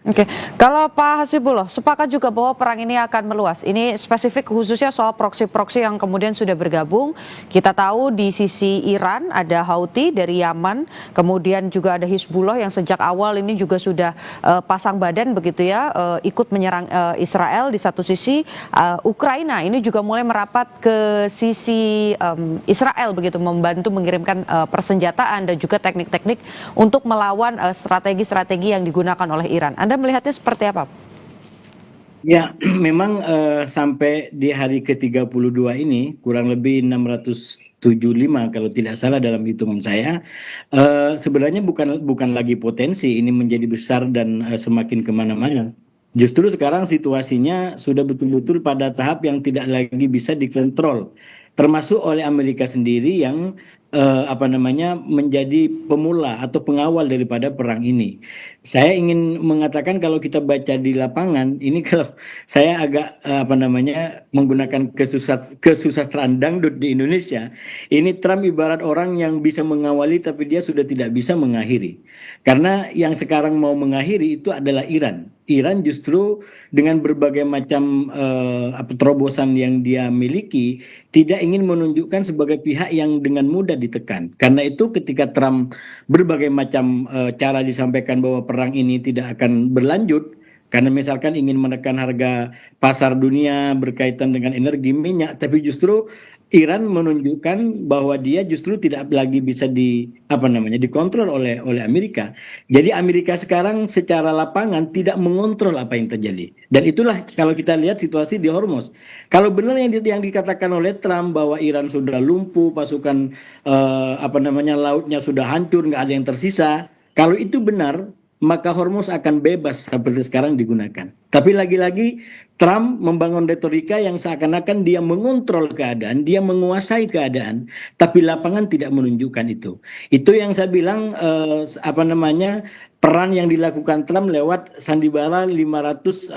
Oke, kalau Pak Hasibullah sepakat juga bahwa perang ini akan meluas. Ini spesifik khususnya soal proksi-proksi yang kemudian sudah bergabung. Kita tahu di sisi Iran ada Houthi dari Yaman, kemudian juga ada Hizbullah yang sejak awal ini juga sudah pasang badan begitu ya, ikut menyerang Israel. Di satu sisi Ukraina ini juga mulai merapat ke sisi Israel begitu, membantu mengirimkan persenjataan dan juga teknik-teknik untuk melawan strategi-strategi yang digunakan oleh Iran. Anda melihatnya seperti apa? Ya, memang sampai di hari ke-32 ini kurang lebih 675 kalau tidak salah dalam hitungan saya, sebenarnya bukan lagi potensi ini menjadi besar dan semakin kemana-mana. Justru sekarang situasinya sudah betul-betul pada tahap yang tidak lagi bisa dikontrol, termasuk oleh Amerika sendiri yang menjadi pemula atau pengawal daripada perang ini. Saya ingin mengatakan kalau kita baca di lapangan ini, kalau saya agak menggunakan kesusastraan dangdut di Indonesia, ini Trump ibarat orang yang bisa mengawali tapi dia sudah tidak bisa mengakhiri. Karena yang sekarang mau mengakhiri itu adalah Iran. Iran justru dengan berbagai macam terobosan yang dia miliki tidak ingin menunjukkan sebagai pihak yang dengan mudah ditekan. Karena itu ketika Trump berbagai macam cara disampaikan bahwa perang ini tidak akan berlanjut, karena misalkan ingin menekan harga pasar dunia berkaitan dengan energi minyak, tapi justru Iran menunjukkan bahwa dia justru tidak lagi bisa dikontrol oleh Amerika. Jadi Amerika sekarang secara lapangan tidak mengontrol apa yang terjadi. Dan itulah kalau kita lihat situasi di Hormuz. Kalau benar yang dikatakan oleh Trump bahwa Iran sudah lumpuh, pasukan lautnya sudah hancur, nggak ada yang tersisa. Kalau itu benar, maka Hormuz akan bebas seperti sekarang digunakan. Tapi lagi-lagi Trump membangun retorika yang seakan-akan dia mengontrol keadaan, dia menguasai keadaan, tapi lapangan tidak menunjukkan itu. Itu yang saya bilang peran yang dilakukan Trump lewat sandiwara 584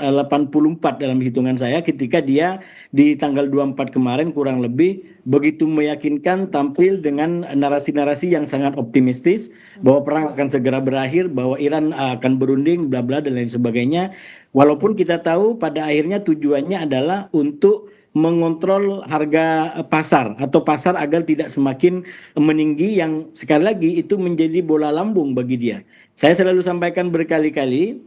dalam hitungan saya ketika dia di tanggal 24 kemarin kurang lebih begitu meyakinkan, tampil dengan narasi-narasi yang sangat optimistis bahwa perang akan segera berakhir, bahwa Iran akan berunding, bla bla dan lain sebagainya. Walaupun kita tahu pada akhirnya tujuannya adalah untuk mengontrol harga pasar atau pasar agar tidak semakin meninggi, yang sekali lagi itu menjadi bola lambung bagi dia. Saya selalu sampaikan berkali-kali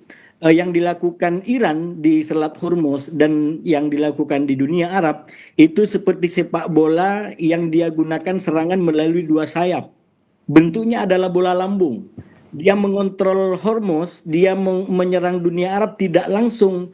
yang dilakukan Iran di Selat Hormuz dan yang dilakukan di dunia Arab itu seperti sepak bola yang dia gunakan serangan melalui dua sayap. Bentuknya adalah bola lambung. Dia mengontrol Hormuz, dia menyerang dunia Arab, tidak langsung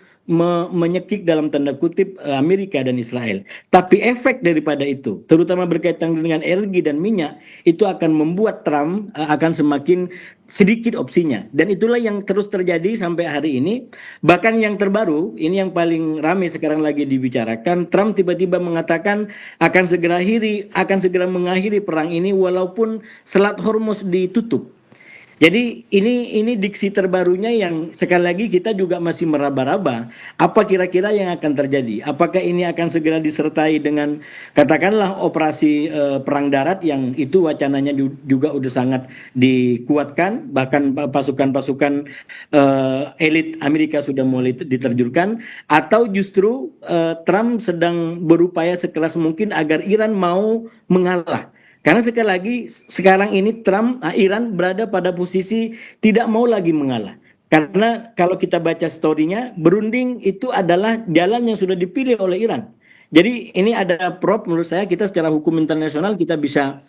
menyekik dalam tanda kutip Amerika dan Israel. Tapi efek daripada itu, terutama berkaitan dengan energi dan minyak, itu akan membuat Trump akan semakin sedikit opsinya. Dan itulah yang terus terjadi sampai hari ini. Bahkan yang terbaru, ini yang paling ramai sekarang lagi dibicarakan, Trump tiba-tiba mengatakan akan segera mengakhiri perang ini walaupun Selat Hormuz ditutup. Jadi ini diksi terbarunya yang sekali lagi kita juga masih meraba-raba apa kira-kira yang akan terjadi. Apakah ini akan segera disertai dengan katakanlah operasi perang darat yang itu wacananya juga udah sangat dikuatkan, bahkan pasukan-pasukan elit Amerika sudah mulai diterjunkan, atau justru Trump sedang berupaya sekeras mungkin agar Iran mau mengalah. Karena sekali lagi sekarang ini Iran berada pada posisi tidak mau lagi mengalah. Karena kalau kita baca story-nya, berunding itu adalah jalan yang sudah dipilih oleh Iran. Jadi ini ada menurut saya kita secara hukum internasional kita bisa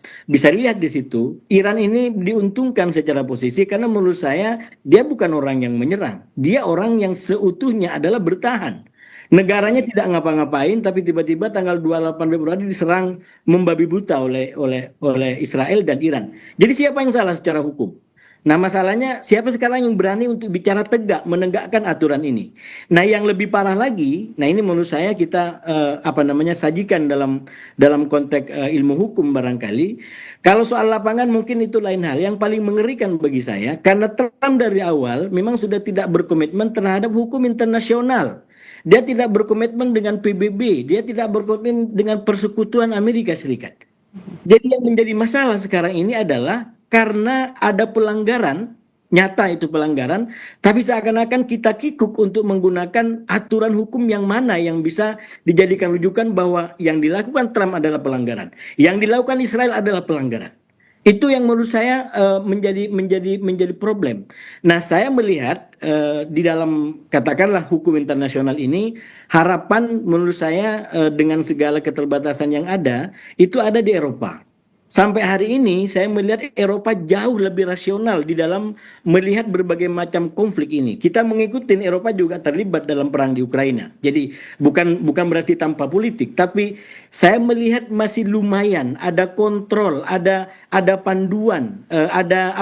lihat di situ. Iran ini diuntungkan secara posisi karena menurut saya dia bukan orang yang menyerang. Dia orang yang seutuhnya adalah bertahan. Negaranya tidak ngapa-ngapain, tapi tiba-tiba tanggal 28 Februari diserang membabi buta oleh Israel dan Iran. Jadi siapa yang salah secara hukum? Nah masalahnya siapa sekarang yang berani untuk bicara tegak, menegakkan aturan ini? Nah yang lebih parah lagi, nah ini menurut saya kita sajikan dalam konteks ilmu hukum barangkali. Kalau soal lapangan mungkin itu lain hal. Yang paling mengerikan bagi saya, karena Trump dari awal memang sudah tidak berkomitmen terhadap hukum internasional. Dia tidak berkomitmen dengan PBB, dia tidak berkomitmen dengan Persekutuan Amerika Serikat. Jadi yang menjadi masalah sekarang ini adalah karena ada pelanggaran, nyata itu pelanggaran, tapi seakan-akan kita kikuk untuk menggunakan aturan hukum yang mana yang bisa dijadikan rujukan bahwa yang dilakukan Trump adalah pelanggaran, yang dilakukan Israel adalah pelanggaran. Itu yang menurut saya menjadi problem. Nah, saya melihat di dalam katakanlah hukum internasional ini harapan menurut saya dengan segala keterbatasan yang ada itu ada di Eropa. Sampai hari ini saya melihat Eropa jauh lebih rasional di dalam melihat berbagai macam konflik ini. Kita mengikuti Eropa juga terlibat dalam perang di Ukraina. Jadi bukan berarti tanpa politik, tapi saya melihat masih lumayan ada kontrol, ada panduan, ada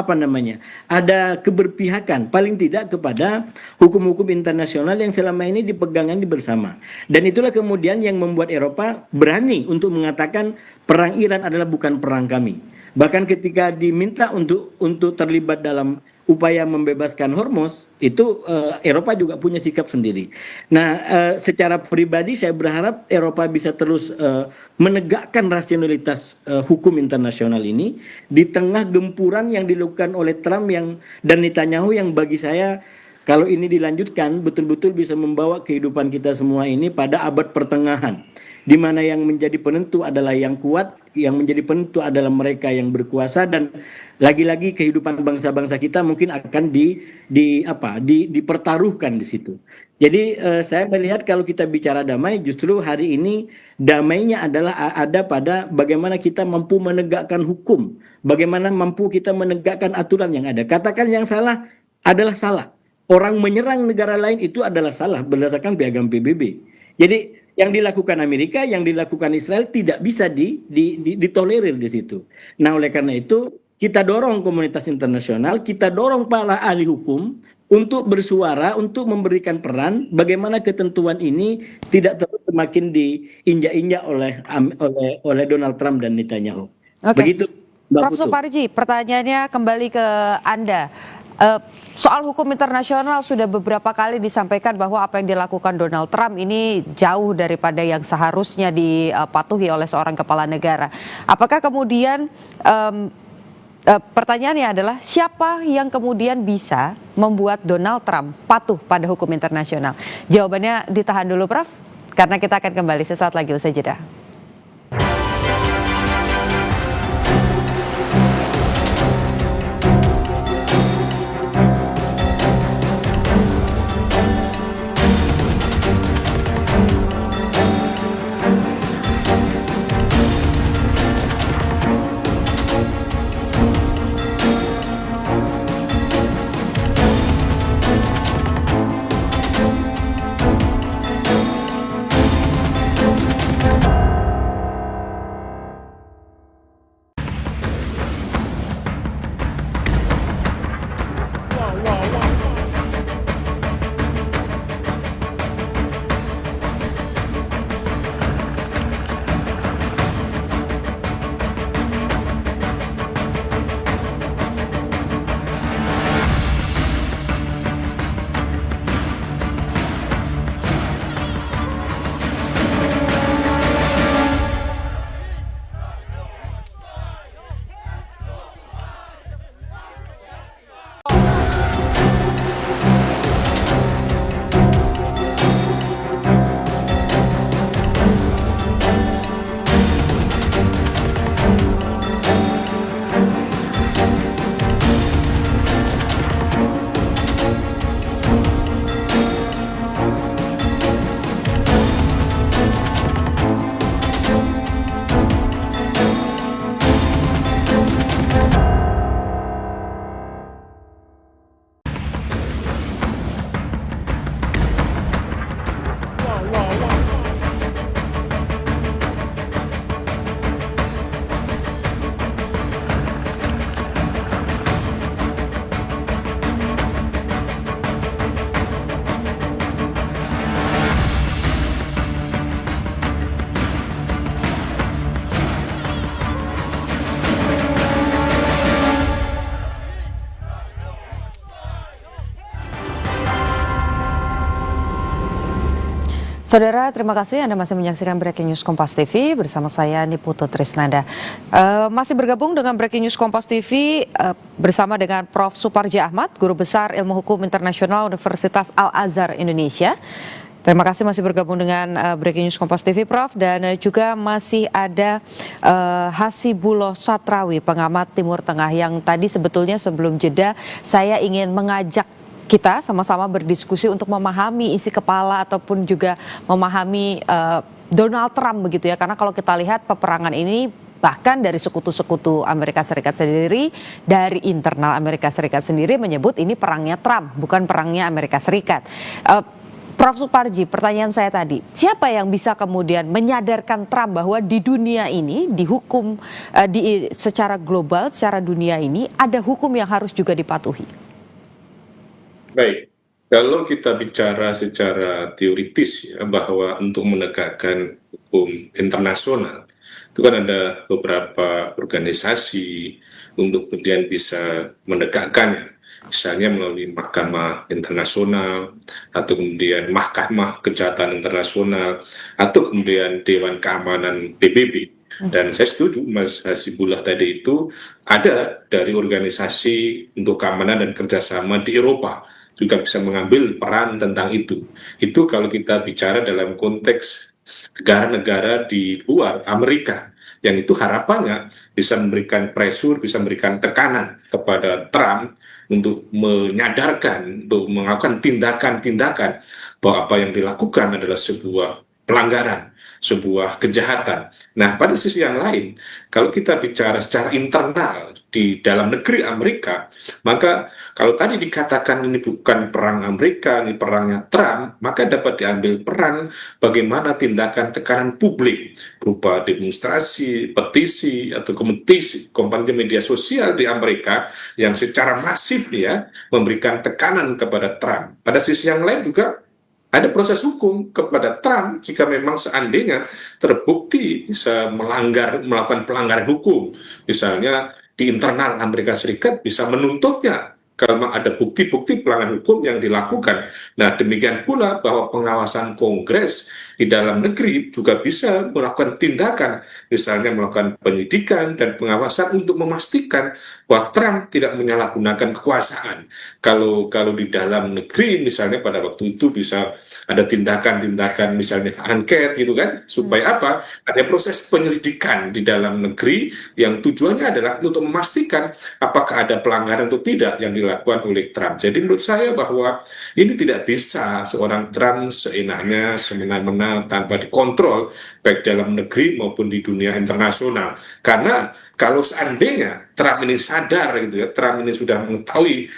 keberpihakan paling tidak kepada hukum-hukum internasional yang selama ini dipegangkan bersama. Dan itulah kemudian yang membuat Eropa berani untuk mengatakan perang Iran adalah bukan perang kami. Bahkan ketika diminta untuk terlibat dalam upaya membebaskan Hormuz, itu Eropa juga punya sikap sendiri. Nah, secara pribadi saya berharap Eropa bisa terus menegakkan rasionalitas hukum internasional ini di tengah gempuran yang dilakukan oleh Trump dan Netanyahu yang bagi saya kalau ini dilanjutkan betul-betul bisa membawa kehidupan kita semua ini pada abad pertengahan, di mana yang menjadi penentu adalah yang kuat, yang menjadi penentu adalah mereka yang berkuasa, dan lagi-lagi kehidupan bangsa-bangsa kita mungkin akan dipertaruhkan di situ. Jadi saya melihat kalau kita bicara damai, justru hari ini damainya adalah ada pada bagaimana kita mampu menegakkan hukum, bagaimana mampu kita menegakkan aturan yang ada. Katakan yang salah adalah salah. Orang menyerang negara lain itu adalah salah berdasarkan piagam PBB. Jadi yang dilakukan Amerika, yang dilakukan Israel tidak bisa ditolerir di situ. Nah, oleh karena itu kita dorong komunitas internasional, kita dorong para ahli hukum untuk bersuara, untuk memberikan peran bagaimana ketentuan ini tidak terus semakin diinjak-injak oleh Donald Trump dan Netanyahu. Oke. Begitu, Prof. Suparji, pertanyaannya kembali ke Anda. Soal hukum internasional sudah beberapa kali disampaikan bahwa apa yang dilakukan Donald Trump ini jauh daripada yang seharusnya dipatuhi oleh seorang kepala negara. Apakah kemudian pertanyaannya adalah siapa yang kemudian bisa membuat Donald Trump patuh pada hukum internasional? Jawabannya ditahan dulu, Prof, karena kita akan kembali sesaat lagi usai jeda. Saudara, terima kasih Anda masih menyaksikan Breaking News Kompas TV bersama saya Niputu Trisnanda. Masih bergabung dengan Breaking News Kompas TV bersama dengan Prof. Suparji Ahmad, Guru Besar Ilmu Hukum Internasional Universitas Al-Azhar Indonesia. Terima kasih masih bergabung dengan Breaking News Kompas TV, Prof. Dan juga masih ada Hasibuloh Satrawi, pengamat Timur Tengah, yang tadi sebetulnya sebelum jeda saya ingin mengajak kita sama-sama berdiskusi untuk memahami isi kepala ataupun juga memahami Donald Trump begitu ya. Karena kalau kita lihat peperangan ini bahkan dari sekutu-sekutu Amerika Serikat sendiri, dari internal Amerika Serikat sendiri menyebut ini perangnya Trump, bukan perangnya Amerika Serikat. Prof. Suparji, pertanyaan saya tadi, siapa yang bisa kemudian menyadarkan Trump bahwa di dunia ini, di hukum secara global, secara dunia ini, ada hukum yang harus juga dipatuhi? Baik, kalau kita bicara secara teoritis ya, bahwa untuk menegakkan hukum internasional, itu kan ada beberapa organisasi untuk kemudian bisa menegakkannya. Misalnya melalui Mahkamah Internasional, atau kemudian Mahkamah Kejahatan Internasional, atau kemudian Dewan Keamanan PBB. Dan saya setuju Mas Hasibuloh tadi itu ada dari organisasi untuk keamanan dan kerjasama di Eropa juga bisa mengambil peran tentang itu. Itu kalau kita bicara dalam konteks negara-negara di luar Amerika, yang itu harapannya bisa memberikan pressure, bisa memberikan tekanan kepada Trump untuk menyadarkan, untuk melakukan tindakan-tindakan bahwa apa yang dilakukan adalah sebuah pelanggaran, sebuah kejahatan. Nah, pada sisi yang lain, kalau kita bicara secara internal di dalam negeri Amerika, maka kalau tadi dikatakan ini bukan perang Amerika, ini perangnya Trump, maka dapat diambil peran bagaimana tindakan tekanan publik berupa demonstrasi, petisi, atau kompetisi media sosial di Amerika yang secara masif ya memberikan tekanan kepada Trump. Pada sisi yang lain juga ada proses hukum kepada Trump jika memang seandainya terbukti bisa melakukan pelanggaran hukum. Misalnya di internal Amerika Serikat bisa menuntutnya kalau memang ada bukti-bukti pelanggaran hukum yang dilakukan. Nah, demikian pula bahwa pengawasan Kongres di dalam negeri juga bisa melakukan tindakan, misalnya melakukan penyidikan dan pengawasan untuk memastikan bahwa Trump tidak menyalahgunakan kekuasaan. Kalau di dalam negeri misalnya pada waktu itu bisa ada tindakan-tindakan misalnya angket gitu kan, supaya apa? Ada proses penyelidikan di dalam negeri yang tujuannya adalah untuk memastikan apakah ada pelanggaran atau tidak yang dilakukan oleh Trump. Jadi menurut saya bahwa ini tidak bisa seorang Trump seenaknya, semena-mena, tanpa dikontrol baik dalam negeri maupun di dunia internasional. Karena kalau seandainya Trump ini sadar gitu ya, Trump ini sudah mengetahui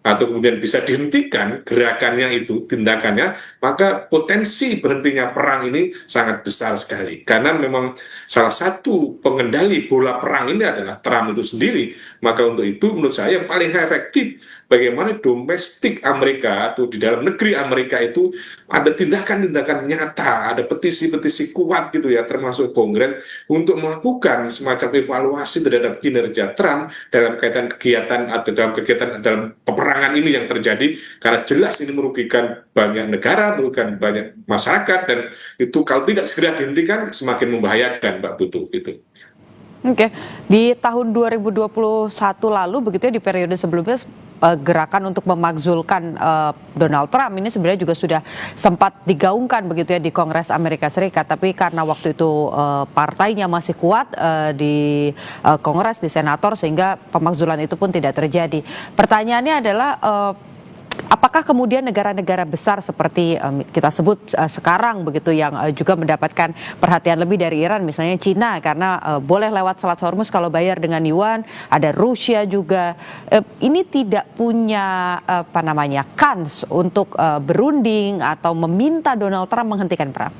atau kemudian bisa dihentikan gerakannya itu, tindakannya, maka potensi berhentinya perang ini sangat besar sekali. Karena memang salah satu pengendali bola perang ini adalah Trump itu sendiri. Maka untuk itu menurut saya yang paling efektif bagaimana domestik Amerika atau di dalam negeri Amerika itu ada tindakan-tindakan nyata, ada petisi-petisi kuat gitu ya, termasuk Kongres untuk melakukan semacam evaluasi terhadap kinerja Trump dalam kaitan kegiatan atau dalam kegiatan dalam peperangan ini yang terjadi, karena jelas ini merugikan banyak negara, merugikan banyak masyarakat, dan itu kalau tidak segera dihentikan semakin membahayakan, Mbak Putu. Itu. Oke, di tahun 2021 lalu begitu ya, di periode sebelumnya gerakan untuk memakzulkan Donald Trump ini sebenarnya juga sudah sempat digaungkan begitu ya di Kongres Amerika Serikat, tapi karena waktu itu partainya masih kuat di Kongres, di Senator, sehingga pemakzulan itu pun tidak terjadi. Pertanyaannya adalah apakah kemudian negara-negara besar seperti kita sebut sekarang begitu yang juga mendapatkan perhatian lebih dari Iran, misalnya Cina karena boleh lewat Selat Hormuz kalau bayar dengan yuan, ada Rusia juga, ini tidak punya kans untuk berunding atau meminta Donald Trump menghentikan perang?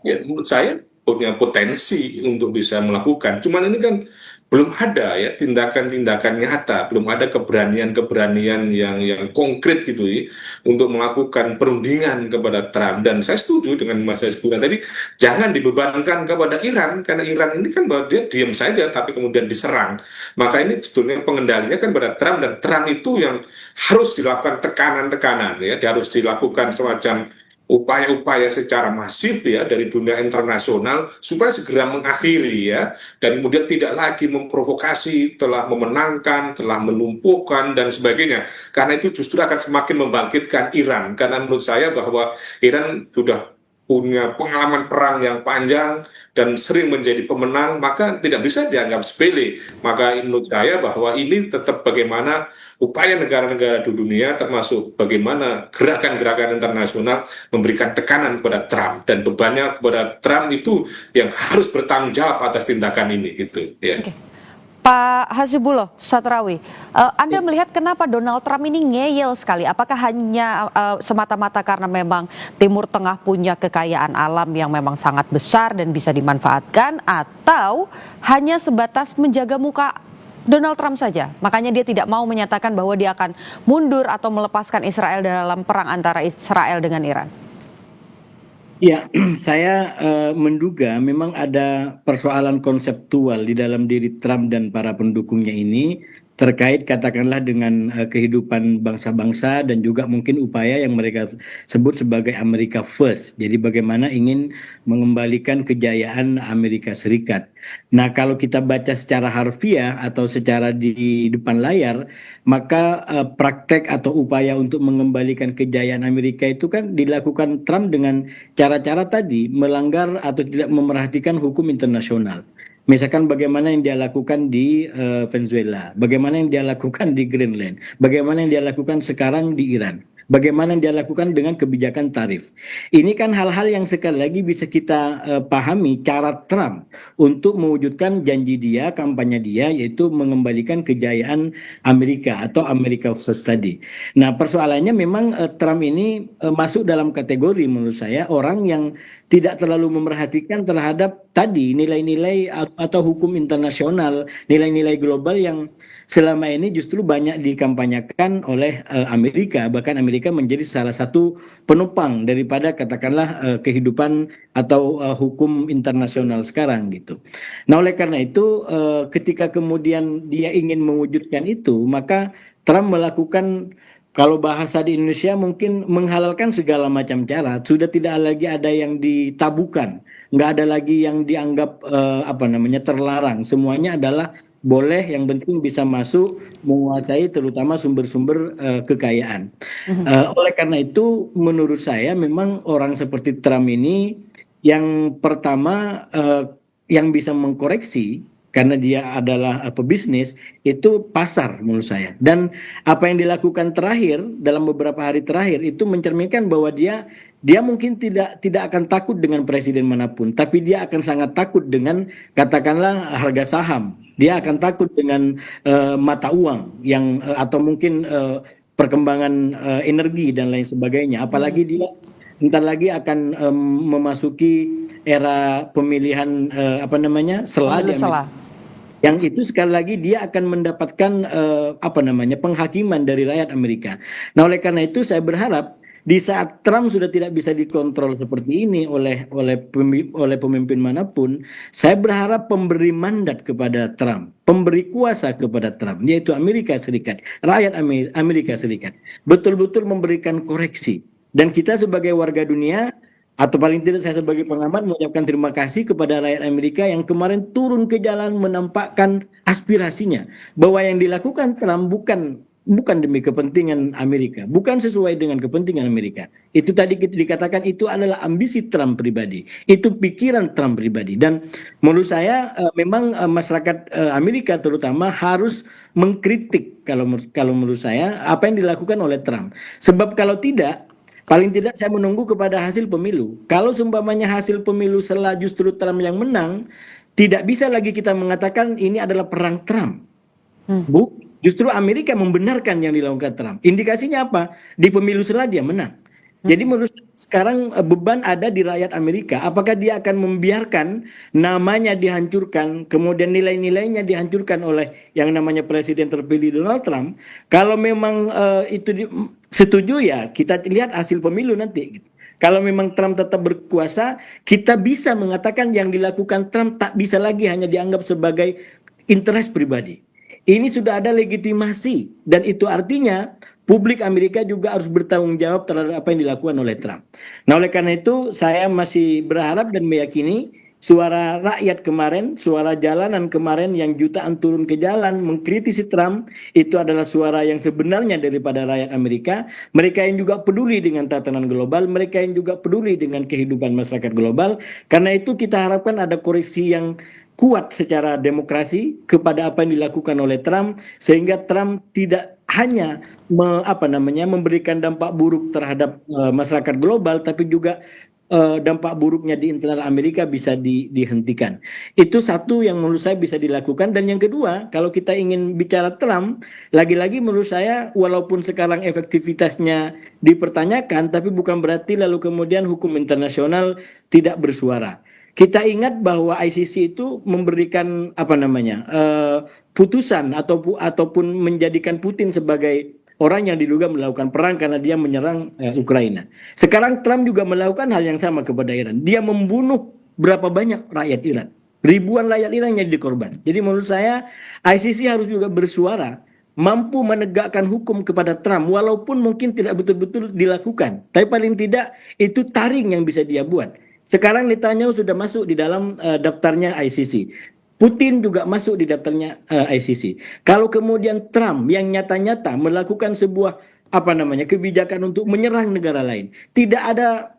Ya, menurut saya punya potensi untuk bisa melakukan. Cuman ini kan belum ada ya tindakan-tindakan nyata, belum ada keberanian-keberanian yang konkret gitu ya untuk melakukan perundingan kepada Trump. Dan saya setuju dengan Mas Hasibuloh tadi, jangan dibebankan kepada Iran, karena Iran ini kan bahwa dia diam saja tapi kemudian diserang. Maka ini sebetulnya pengendalinya kan pada Trump, dan Trump itu yang harus dilakukan tekanan-tekanan ya, dia harus dilakukan semacam upaya-upaya secara masif ya dari dunia internasional supaya segera mengakhiri ya, dan kemudian tidak lagi memprovokasi, telah memenangkan, telah melumpuhkan dan sebagainya. Karena itu justru akan semakin membangkitkan Iran. Karena menurut saya bahwa Iran sudah punya pengalaman perang yang panjang dan sering menjadi pemenang, maka tidak bisa dianggap sepele. Maka menurut saya bahwa ini tetap bagaimana upaya negara-negara di dunia, termasuk bagaimana gerakan-gerakan internasional memberikan tekanan kepada Trump, dan bebannya kepada Trump itu yang harus bertanggung jawab atas tindakan ini gitu ya. Oke. Pak Hasibullah Satrawi, Anda melihat kenapa Donald Trump ini ngeyel sekali? Apakah hanya semata-mata karena memang Timur Tengah punya kekayaan alam yang memang sangat besar dan bisa dimanfaatkan, atau hanya sebatas menjaga muka Donald Trump saja? Makanya dia tidak mau menyatakan bahwa dia akan mundur atau melepaskan Israel dalam perang antara Israel dengan Iran. Ya, saya menduga memang ada persoalan konseptual di dalam diri Trump dan para pendukungnya ini terkait katakanlah dengan kehidupan bangsa-bangsa dan juga mungkin upaya yang mereka sebut sebagai America First. Jadi bagaimana ingin mengembalikan kejayaan Amerika Serikat. Nah, kalau kita baca secara harfiah atau secara di depan layar, maka praktek atau upaya untuk mengembalikan kejayaan Amerika itu kan dilakukan Trump dengan cara-cara tadi, melanggar atau tidak memerhatikan hukum internasional. Misalkan bagaimana yang dia lakukan di Venezuela, bagaimana yang dia lakukan di Greenland, bagaimana yang dia lakukan sekarang di Iran, bagaimana yang dia lakukan dengan kebijakan tarif. Ini kan hal-hal yang sekali lagi bisa kita pahami cara Trump untuk mewujudkan janji dia, kampanye dia, yaitu mengembalikan kejayaan Amerika atau America First tadi. Nah, persoalannya memang Trump ini masuk dalam kategori menurut saya orang yang tidak terlalu memerhatikan terhadap tadi nilai-nilai atau hukum internasional, nilai-nilai global yang selama ini justru banyak dikampanyekan oleh Amerika. Bahkan Amerika menjadi salah satu penopang daripada katakanlah kehidupan atau hukum internasional sekarang gitu. Nah, oleh karena itu ketika kemudian dia ingin mewujudkan itu, maka Trump melakukan, kalau bahasa di Indonesia mungkin menghalalkan segala macam cara. Sudah tidak lagi ada yang ditabukan, nggak ada lagi yang dianggap terlarang. Semuanya adalah boleh, yang penting bisa masuk menguasai terutama sumber-sumber kekayaan. Oleh karena itu menurut saya memang orang seperti Trump ini yang pertama yang bisa mengkoreksi, karena dia adalah pebisnis, itu pasar menurut saya. Dan apa yang dilakukan terakhir dalam beberapa hari terakhir itu mencerminkan bahwa dia mungkin tidak akan takut dengan presiden manapun, tapi dia akan sangat takut dengan katakanlah harga saham. Dia akan takut dengan mata uang yang atau mungkin perkembangan energi dan lain sebagainya. Apalagi dia bentar lagi akan memasuki era pemilihan sela di Amerika. Yang itu sekali lagi dia akan mendapatkan penghakiman dari rakyat Amerika. Nah, oleh karena itu saya berharap di saat Trump sudah tidak bisa dikontrol seperti ini oleh pemimpin manapun, saya berharap pemberi mandat kepada Trump, pemberi kuasa kepada Trump, yaitu Amerika Serikat, rakyat Amerika Serikat, betul-betul memberikan koreksi. Dan kita sebagai warga dunia, atau paling tidak saya sebagai pengamat, mengucapkan terima kasih kepada rakyat Amerika yang kemarin turun ke jalan menampakkan aspirasinya, bahwa yang dilakukan Trump bukan demi kepentingan Amerika, bukan sesuai dengan kepentingan Amerika. Itu tadi kita dikatakan itu adalah ambisi Trump pribadi, itu pikiran Trump pribadi. Dan menurut saya memang masyarakat Amerika terutama harus mengkritik kalau menurut saya apa yang dilakukan oleh Trump. Sebab kalau tidak, paling tidak saya menunggu kepada hasil pemilu. Kalau seumpamanya hasil pemilu setelah justru Trump yang menang, tidak bisa lagi kita mengatakan ini adalah perang Trump. Justru Amerika membenarkan yang dilakukan Trump. Indikasinya apa? Di pemilu setelah dia menang. Jadi menurut saya sekarang beban ada di rakyat Amerika. Apakah dia akan membiarkan namanya dihancurkan, kemudian nilai-nilainya dihancurkan oleh yang namanya presiden terpilih Donald Trump? Kalau memang itu setuju, ya kita lihat hasil pemilu nanti. Kalau memang Trump tetap berkuasa, kita bisa mengatakan yang dilakukan Trump tak bisa lagi hanya dianggap sebagai interest pribadi. Ini sudah ada legitimasi, dan itu artinya publik Amerika juga harus bertanggung jawab terhadap apa yang dilakukan oleh Trump. Nah, oleh karena itu saya masih berharap dan meyakini suara rakyat kemarin, suara jalanan kemarin yang jutaan turun ke jalan mengkritisi Trump, itu adalah suara yang sebenarnya daripada rakyat Amerika. Mereka yang juga peduli dengan tatanan global, mereka yang juga peduli dengan kehidupan masyarakat global. Karena itu kita harapkan ada koreksi yang kuat secara demokrasi kepada apa yang dilakukan oleh Trump, sehingga Trump tidak hanya memberikan dampak buruk terhadap masyarakat global, tapi juga dampak buruknya di internal Amerika bisa dihentikan. Itu satu yang menurut saya bisa dilakukan. Dan yang kedua, kalau kita ingin bicara Trump, lagi-lagi menurut saya walaupun sekarang efektivitasnya dipertanyakan, tapi bukan berarti lalu kemudian hukum internasional tidak bersuara. Kita ingat bahwa ICC itu memberikan putusan ataupun menjadikan Putin sebagai orang yang diduga melakukan perang karena dia menyerang Ukraina. Sekarang Trump juga melakukan hal yang sama kepada Iran. Dia membunuh berapa banyak rakyat Iran. Ribuan rakyat Iran yang jadi korban. Jadi menurut saya ICC harus juga bersuara, mampu menegakkan hukum kepada Trump walaupun mungkin tidak betul-betul dilakukan. Tapi paling tidak itu taring yang bisa dia buat. Sekarang Netanyahu sudah masuk di dalam daftarnya ICC. Putin juga masuk di daftarnya ICC. Kalau kemudian Trump yang nyata-nyata melakukan sebuah kebijakan untuk menyerang negara lain, tidak ada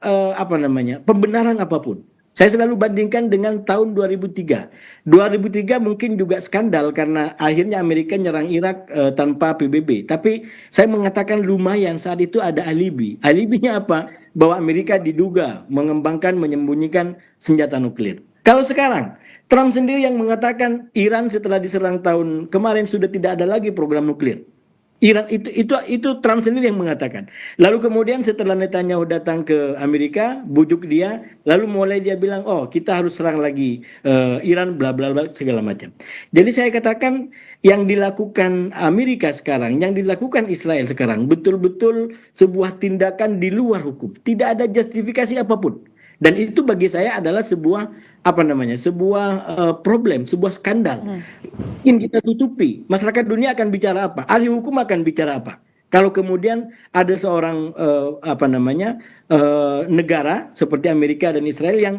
pembenaran apapun. Saya selalu bandingkan dengan tahun 2003. 2003 mungkin juga skandal karena akhirnya Amerika nyerang Irak tanpa PBB. Tapi saya mengatakan lumayan saat itu ada alibi. Alibinya apa? Bahwa Amerika diduga mengembangkan, menyembunyikan senjata nuklir. Kalau sekarang Trump sendiri yang mengatakan Iran setelah diserang tahun kemarin sudah tidak ada lagi program nuklir. Iran itu Trump sendiri yang mengatakan. Lalu kemudian setelah Netanyahu datang ke Amerika, bujuk dia, lalu mulai dia bilang, oh kita harus serang lagi Iran, bla bla bla segala macam. Jadi saya katakan yang dilakukan Amerika sekarang, yang dilakukan Israel sekarang, betul-betul sebuah tindakan di luar hukum. Tidak ada justifikasi apapun. Dan itu bagi saya adalah sebuah problem, sebuah skandal. Mungkin kita tutupi. Masyarakat dunia akan bicara apa? Ahli hukum akan bicara apa? Kalau kemudian ada seorang negara seperti Amerika dan Israel yang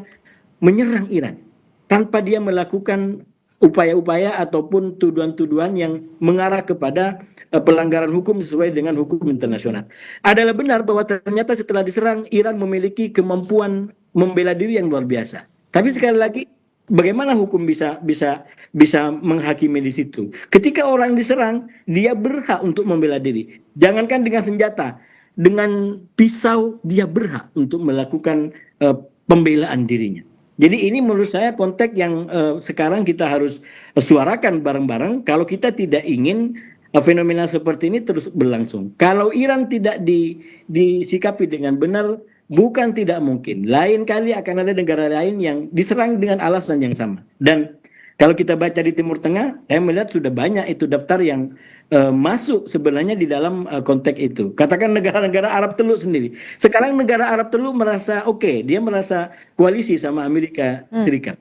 menyerang Iran tanpa dia melakukan upaya-upaya ataupun tuduhan-tuduhan yang mengarah kepada pelanggaran hukum sesuai dengan hukum internasional. Adalah benar bahwa ternyata setelah diserang Iran memiliki kemampuan membela diri yang luar biasa. Tapi sekali lagi, bagaimana hukum bisa menghakimi di situ? Ketika orang diserang, dia berhak untuk membela diri. Jangankan dengan senjata, dengan pisau dia berhak untuk melakukan pembelaan dirinya. Jadi ini menurut saya konteks yang sekarang kita harus suarakan bareng-bareng kalau kita tidak ingin fenomena seperti ini terus berlangsung. Kalau Iran tidak disikapi dengan benar, bukan tidak mungkin. Lain kali akan ada negara lain yang diserang dengan alasan yang sama. Dan kalau kita baca di Timur Tengah, saya melihat sudah banyak itu daftar yang masuk sebenarnya di dalam konteks itu. Katakan negara-negara Arab Teluk sendiri. Sekarang negara Arab Teluk merasa oke, dia merasa koalisi sama Amerika Serikat.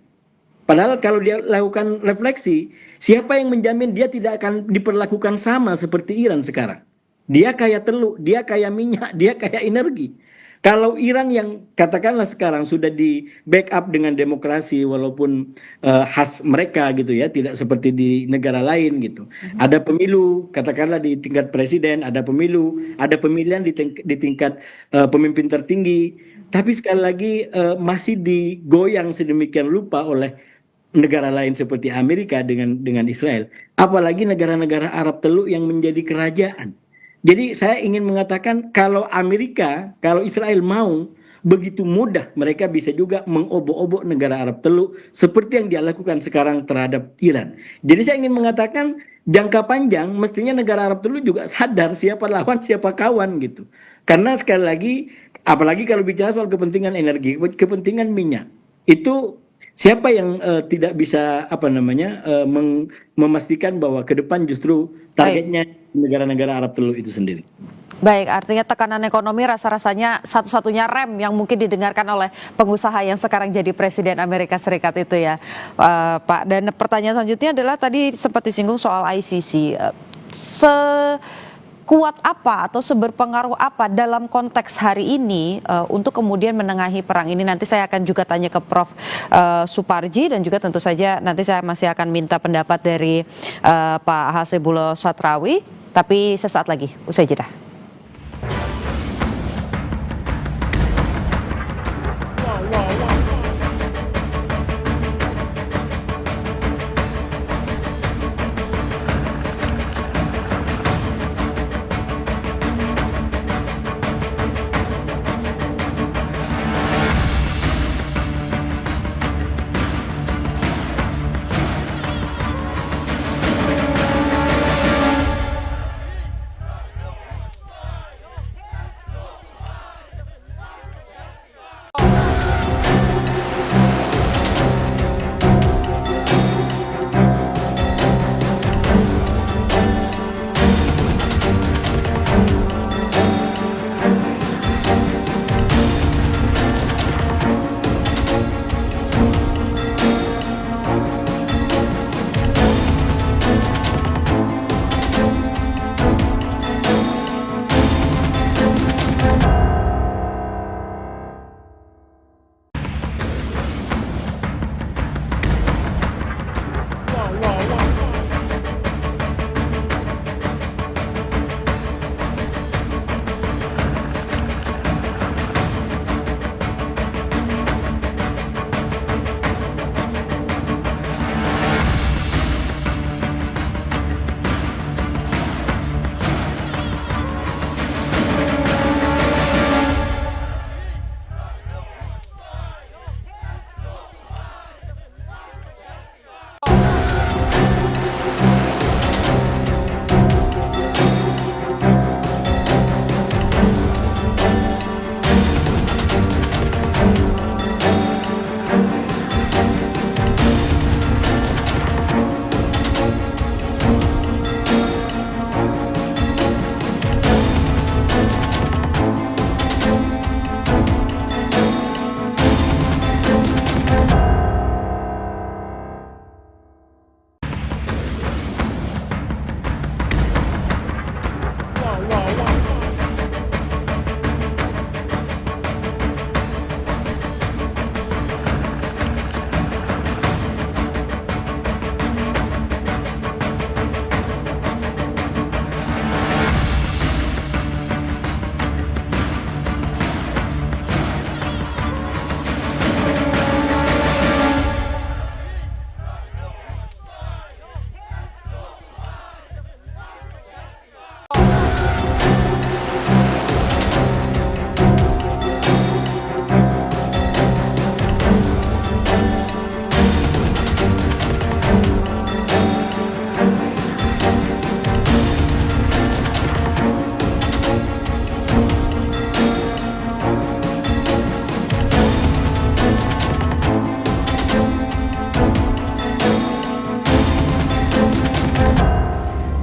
Padahal kalau dia lakukan refleksi, siapa yang menjamin dia tidak akan diperlakukan sama seperti Iran sekarang? Dia kaya teluk, dia kaya minyak, dia kaya energi. Kalau Iran yang katakanlah sekarang sudah di backup dengan demokrasi walaupun khas mereka gitu ya, tidak seperti di negara lain gitu. Ada pemilu, katakanlah di tingkat presiden, ada pemilu, ada pemilihan di tingkat pemimpin tertinggi. Tapi sekali lagi masih digoyang sedemikian rupa oleh negara lain seperti Amerika dengan Israel. Apalagi negara-negara Arab Teluk yang menjadi kerajaan. Jadi saya ingin mengatakan kalau Israel mau, begitu mudah mereka bisa juga mengobok-obok negara Arab Teluk seperti yang dia lakukan sekarang terhadap Iran. Jadi saya ingin mengatakan jangka panjang mestinya negara Arab Teluk juga sadar siapa lawan, siapa kawan gitu. Karena sekali lagi, apalagi kalau bicara soal kepentingan energi, kepentingan minyak, itu siapa yang tidak bisa memastikan bahwa ke depan justru targetnya negara-negara Arab Teluk itu sendiri. Baik, artinya tekanan ekonomi rasa-rasanya satu-satunya rem yang mungkin didengarkan oleh pengusaha yang sekarang jadi Presiden Amerika Serikat itu ya, Pak. Dan pertanyaan selanjutnya adalah tadi sempat disinggung soal ICC. sekuat apa atau seberpengaruh apa dalam konteks hari ini untuk kemudian menengahi perang ini? Nanti saya akan juga tanya ke Prof. Suparji dan juga tentu saja nanti saya masih akan minta pendapat dari Pak Hasibulo Satrawi, tapi sesaat lagi usai jeda.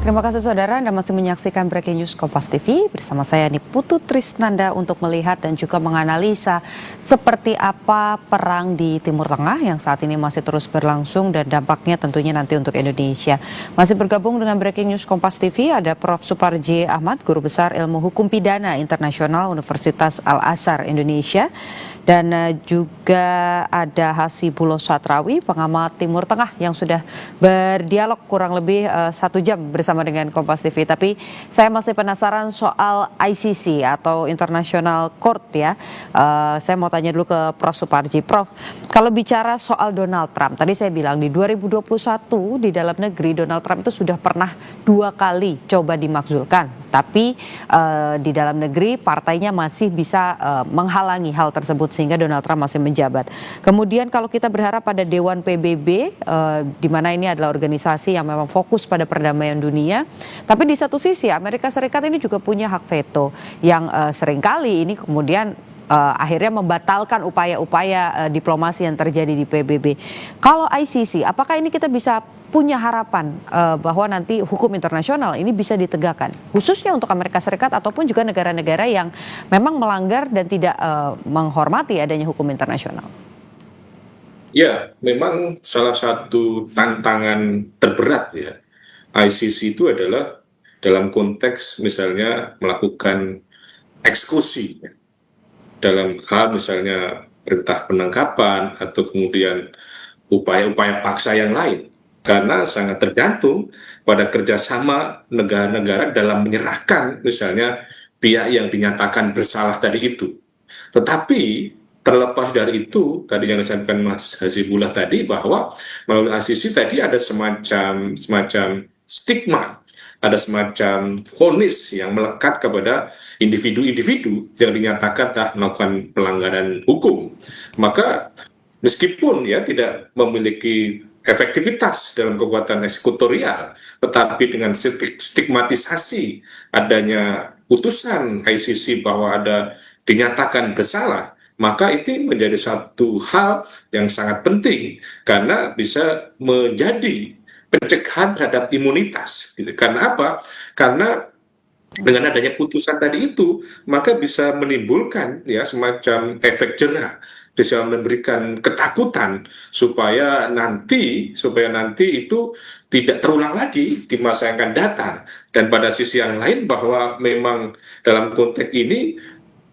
Terima kasih saudara, Anda masih menyaksikan Breaking News Kompas TV bersama saya Putu Trisnanda untuk melihat dan juga menganalisa seperti apa perang di Timur Tengah yang saat ini masih terus berlangsung dan dampaknya tentunya nanti untuk Indonesia. Masih bergabung dengan Breaking News Kompas TV ada Prof. Suparji Ahmad, Guru Besar Ilmu Hukum Pidana Internasional Universitas Al-Azhar Indonesia. Dan juga ada Hasibulo Satrawi, pengamat Timur Tengah yang sudah berdialog kurang lebih 1 jam bersama dengan Kompas TV. Tapi saya masih penasaran soal ICC atau International Court ya. Saya mau tanya dulu ke Prof. Suparji. Prof, kalau bicara soal Donald Trump, tadi saya bilang di 2021 di dalam negeri Donald Trump itu sudah pernah 2 kali coba dimakzulkan. Tapi di dalam negeri partainya masih bisa menghalangi hal tersebut sehingga Donald Trump masih menjabat. Kemudian kalau kita berharap pada Dewan PBB, di mana ini adalah organisasi yang memang fokus pada perdamaian dunia, tapi di satu sisi Amerika Serikat ini juga punya hak veto yang seringkali ini kemudian akhirnya membatalkan upaya-upaya diplomasi yang terjadi di PBB. Kalau ICC, apakah ini kita bisa punya harapan bahwa nanti hukum internasional ini bisa ditegakkan, khususnya untuk Amerika Serikat ataupun juga negara-negara yang memang melanggar dan tidak menghormati adanya hukum internasional? Ya, memang salah satu tantangan terberat ya ICC itu adalah dalam konteks misalnya melakukan eksekusi dalam hal misalnya perintah penangkapan atau kemudian upaya-upaya paksa yang lain. Karena sangat tergantung pada kerjasama negara-negara dalam menyerahkan misalnya pihak yang dinyatakan bersalah tadi itu. Tetapi terlepas dari itu, tadi yang disampaikan Mas Hasibullah tadi, bahwa melalui ACC tadi ada semacam stigma, ada semacam vonis yang melekat kepada individu-individu yang dinyatakan telah melakukan pelanggaran hukum. Maka meskipun ya tidak memiliki efektivitas dalam kekuatan eksekutorial, tetapi dengan stigmatisasi adanya putusan ICC bahwa ada dinyatakan bersalah, maka itu menjadi satu hal yang sangat penting karena bisa menjadi pencegahan terhadap imunitas. Karena apa? Karena dengan adanya putusan tadi itu, maka bisa menimbulkan ya semacam efek jerah, bisa memberikan ketakutan supaya nanti itu tidak terulang lagi di masa yang akan datang. Dan pada sisi yang lain bahwa memang dalam konteks ini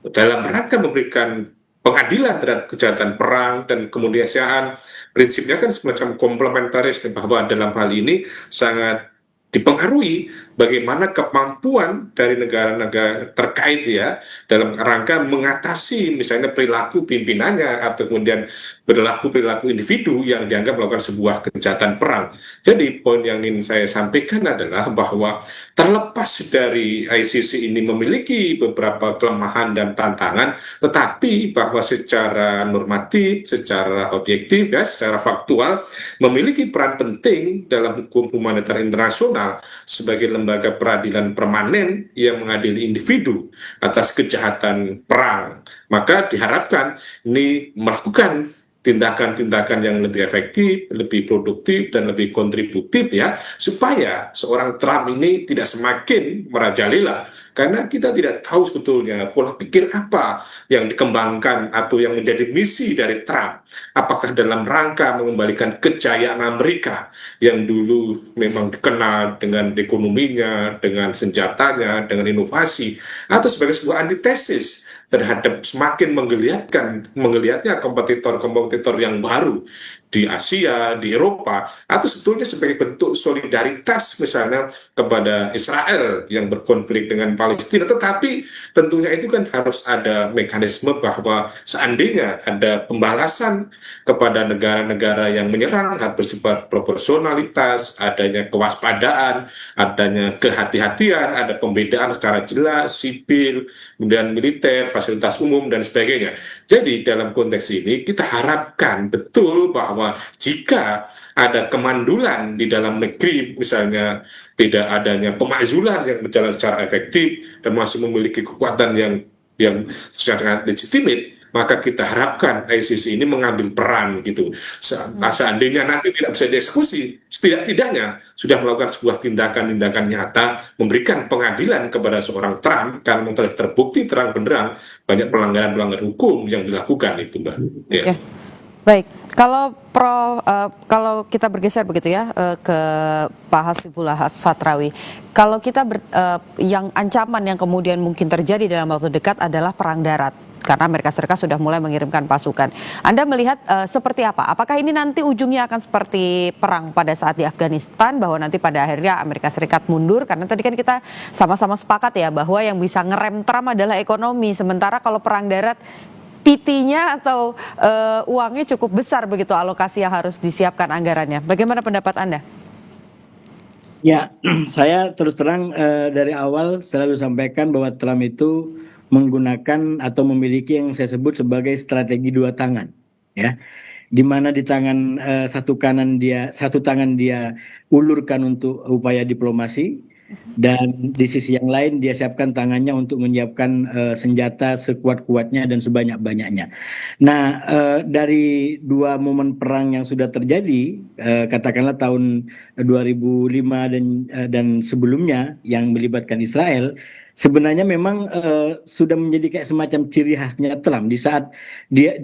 dalam rangka memberikan pengadilan terhadap kejahatan perang dan kemanusiaan, prinsipnya kan semacam komplementaris bahwa dalam hal ini sangat dipengaruhi bagaimana kemampuan dari negara-negara terkait ya dalam rangka mengatasi misalnya perilaku pimpinannya atau kemudian perilaku individu yang dianggap melakukan sebuah kejahatan perang. Jadi poin yang ingin saya sampaikan adalah bahwa terlepas dari ICC ini memiliki beberapa kelemahan dan tantangan, tetapi bahwa secara normatif, secara objektif, ya, secara faktual memiliki peran penting dalam hukum humanitar internasional sebagai lembaga peradilan permanen yang mengadili individu atas kejahatan perang. Maka diharapkan ini melakukan tindakan-tindakan yang lebih efektif, lebih produktif, dan lebih kontributif ya, supaya seorang Trump ini tidak semakin merajalela. Karena kita tidak tahu sebetulnya pola pikir apa yang dikembangkan atau yang menjadi misi dari Trump. Apakah dalam rangka mengembalikan kejayaan Amerika yang dulu memang dikenal dengan ekonominya, dengan senjatanya, dengan inovasi, atau sebagai sebuah antitesis terhadap semakin menggeliatnya kompetitor-kompetitor yang baru di Asia, di Eropa, atau sebetulnya sebagai bentuk solidaritas misalnya kepada Israel yang berkonflik dengan Palestina. Tetapi tentunya itu kan harus ada mekanisme bahwa seandainya ada pembalasan kepada negara-negara yang menyerang harus bersifat proporsionalitas, adanya kewaspadaan, adanya kehati-hatian, ada pembedaan secara jelas, sipil, kemudian militer, fasilitas umum, dan sebagainya. Jadi dalam konteks ini kita harapkan betul bahwa jika ada kemandulan di dalam negeri, misalnya tidak adanya pemakzulan yang berjalan secara efektif dan masih memiliki kekuatan yang sangat legitimate, maka kita harapkan ICC ini mengambil peran gitu. Seandainya nanti tidak bisa dieksekusi, setidak-tidaknya sudah melakukan sebuah tindakan-tindakan nyata, memberikan pengadilan kepada seorang Trump karena telah terbukti terang benderang banyak pelanggaran-pelanggaran hukum yang dilakukan itu, Mbak. Ya. Oke. Baik, kalau kalau kita bergeser begitu ya ke Pak Hasibullah Satrawi, kalau kita yang ancaman yang kemudian mungkin terjadi dalam waktu dekat adalah perang darat. Karena Amerika Serikat sudah mulai mengirimkan pasukan. Anda melihat seperti apa? Apakah ini nanti ujungnya akan seperti perang pada saat di Afghanistan, bahwa nanti pada akhirnya Amerika Serikat mundur? Karena tadi kan kita sama-sama sepakat ya bahwa yang bisa ngerem Trump adalah ekonomi. Sementara kalau perang darat, PT-nya atau uangnya cukup besar begitu, alokasi yang harus disiapkan anggarannya. Bagaimana pendapat Anda? Ya, saya terus terang dari awal selalu sampaikan bahwa Trump itu menggunakan atau memiliki yang saya sebut sebagai strategi dua tangan, ya, di mana di tangan satu tangan dia ulurkan untuk upaya diplomasi, dan di sisi yang lain dia siapkan tangannya untuk menyiapkan senjata sekuat-kuatnya dan sebanyak-banyaknya. Nah, dari dua momen perang yang sudah terjadi, katakanlah tahun 2005 dan sebelumnya yang melibatkan Israel, sebenarnya memang sudah menjadi kayak semacam ciri khasnya Trump di saat dia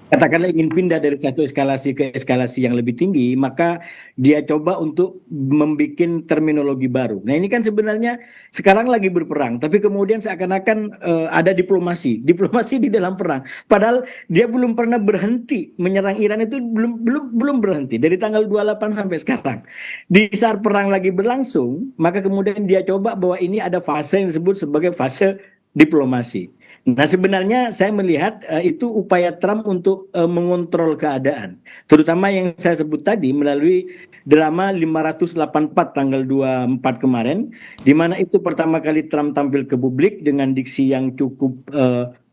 katakanlah ingin pindah dari satu eskalasi ke eskalasi yang lebih tinggi, maka dia coba untuk membuat terminologi baru. Nah ini kan sebenarnya sekarang lagi berperang, tapi kemudian seakan-akan ada diplomasi di dalam perang. Padahal dia belum pernah berhenti menyerang Iran, itu belum berhenti dari tanggal 28 sampai sekarang. Di saat perang lagi berlangsung, maka kemudian dia coba bahwa ini ada fase yang disebut sebagai fase diplomasi. Nah sebenarnya saya melihat itu upaya Trump untuk mengontrol keadaan. Terutama yang saya sebut tadi melalui drama 584 tanggal 24 kemarin, di mana itu pertama kali Trump tampil ke publik dengan diksi yang cukup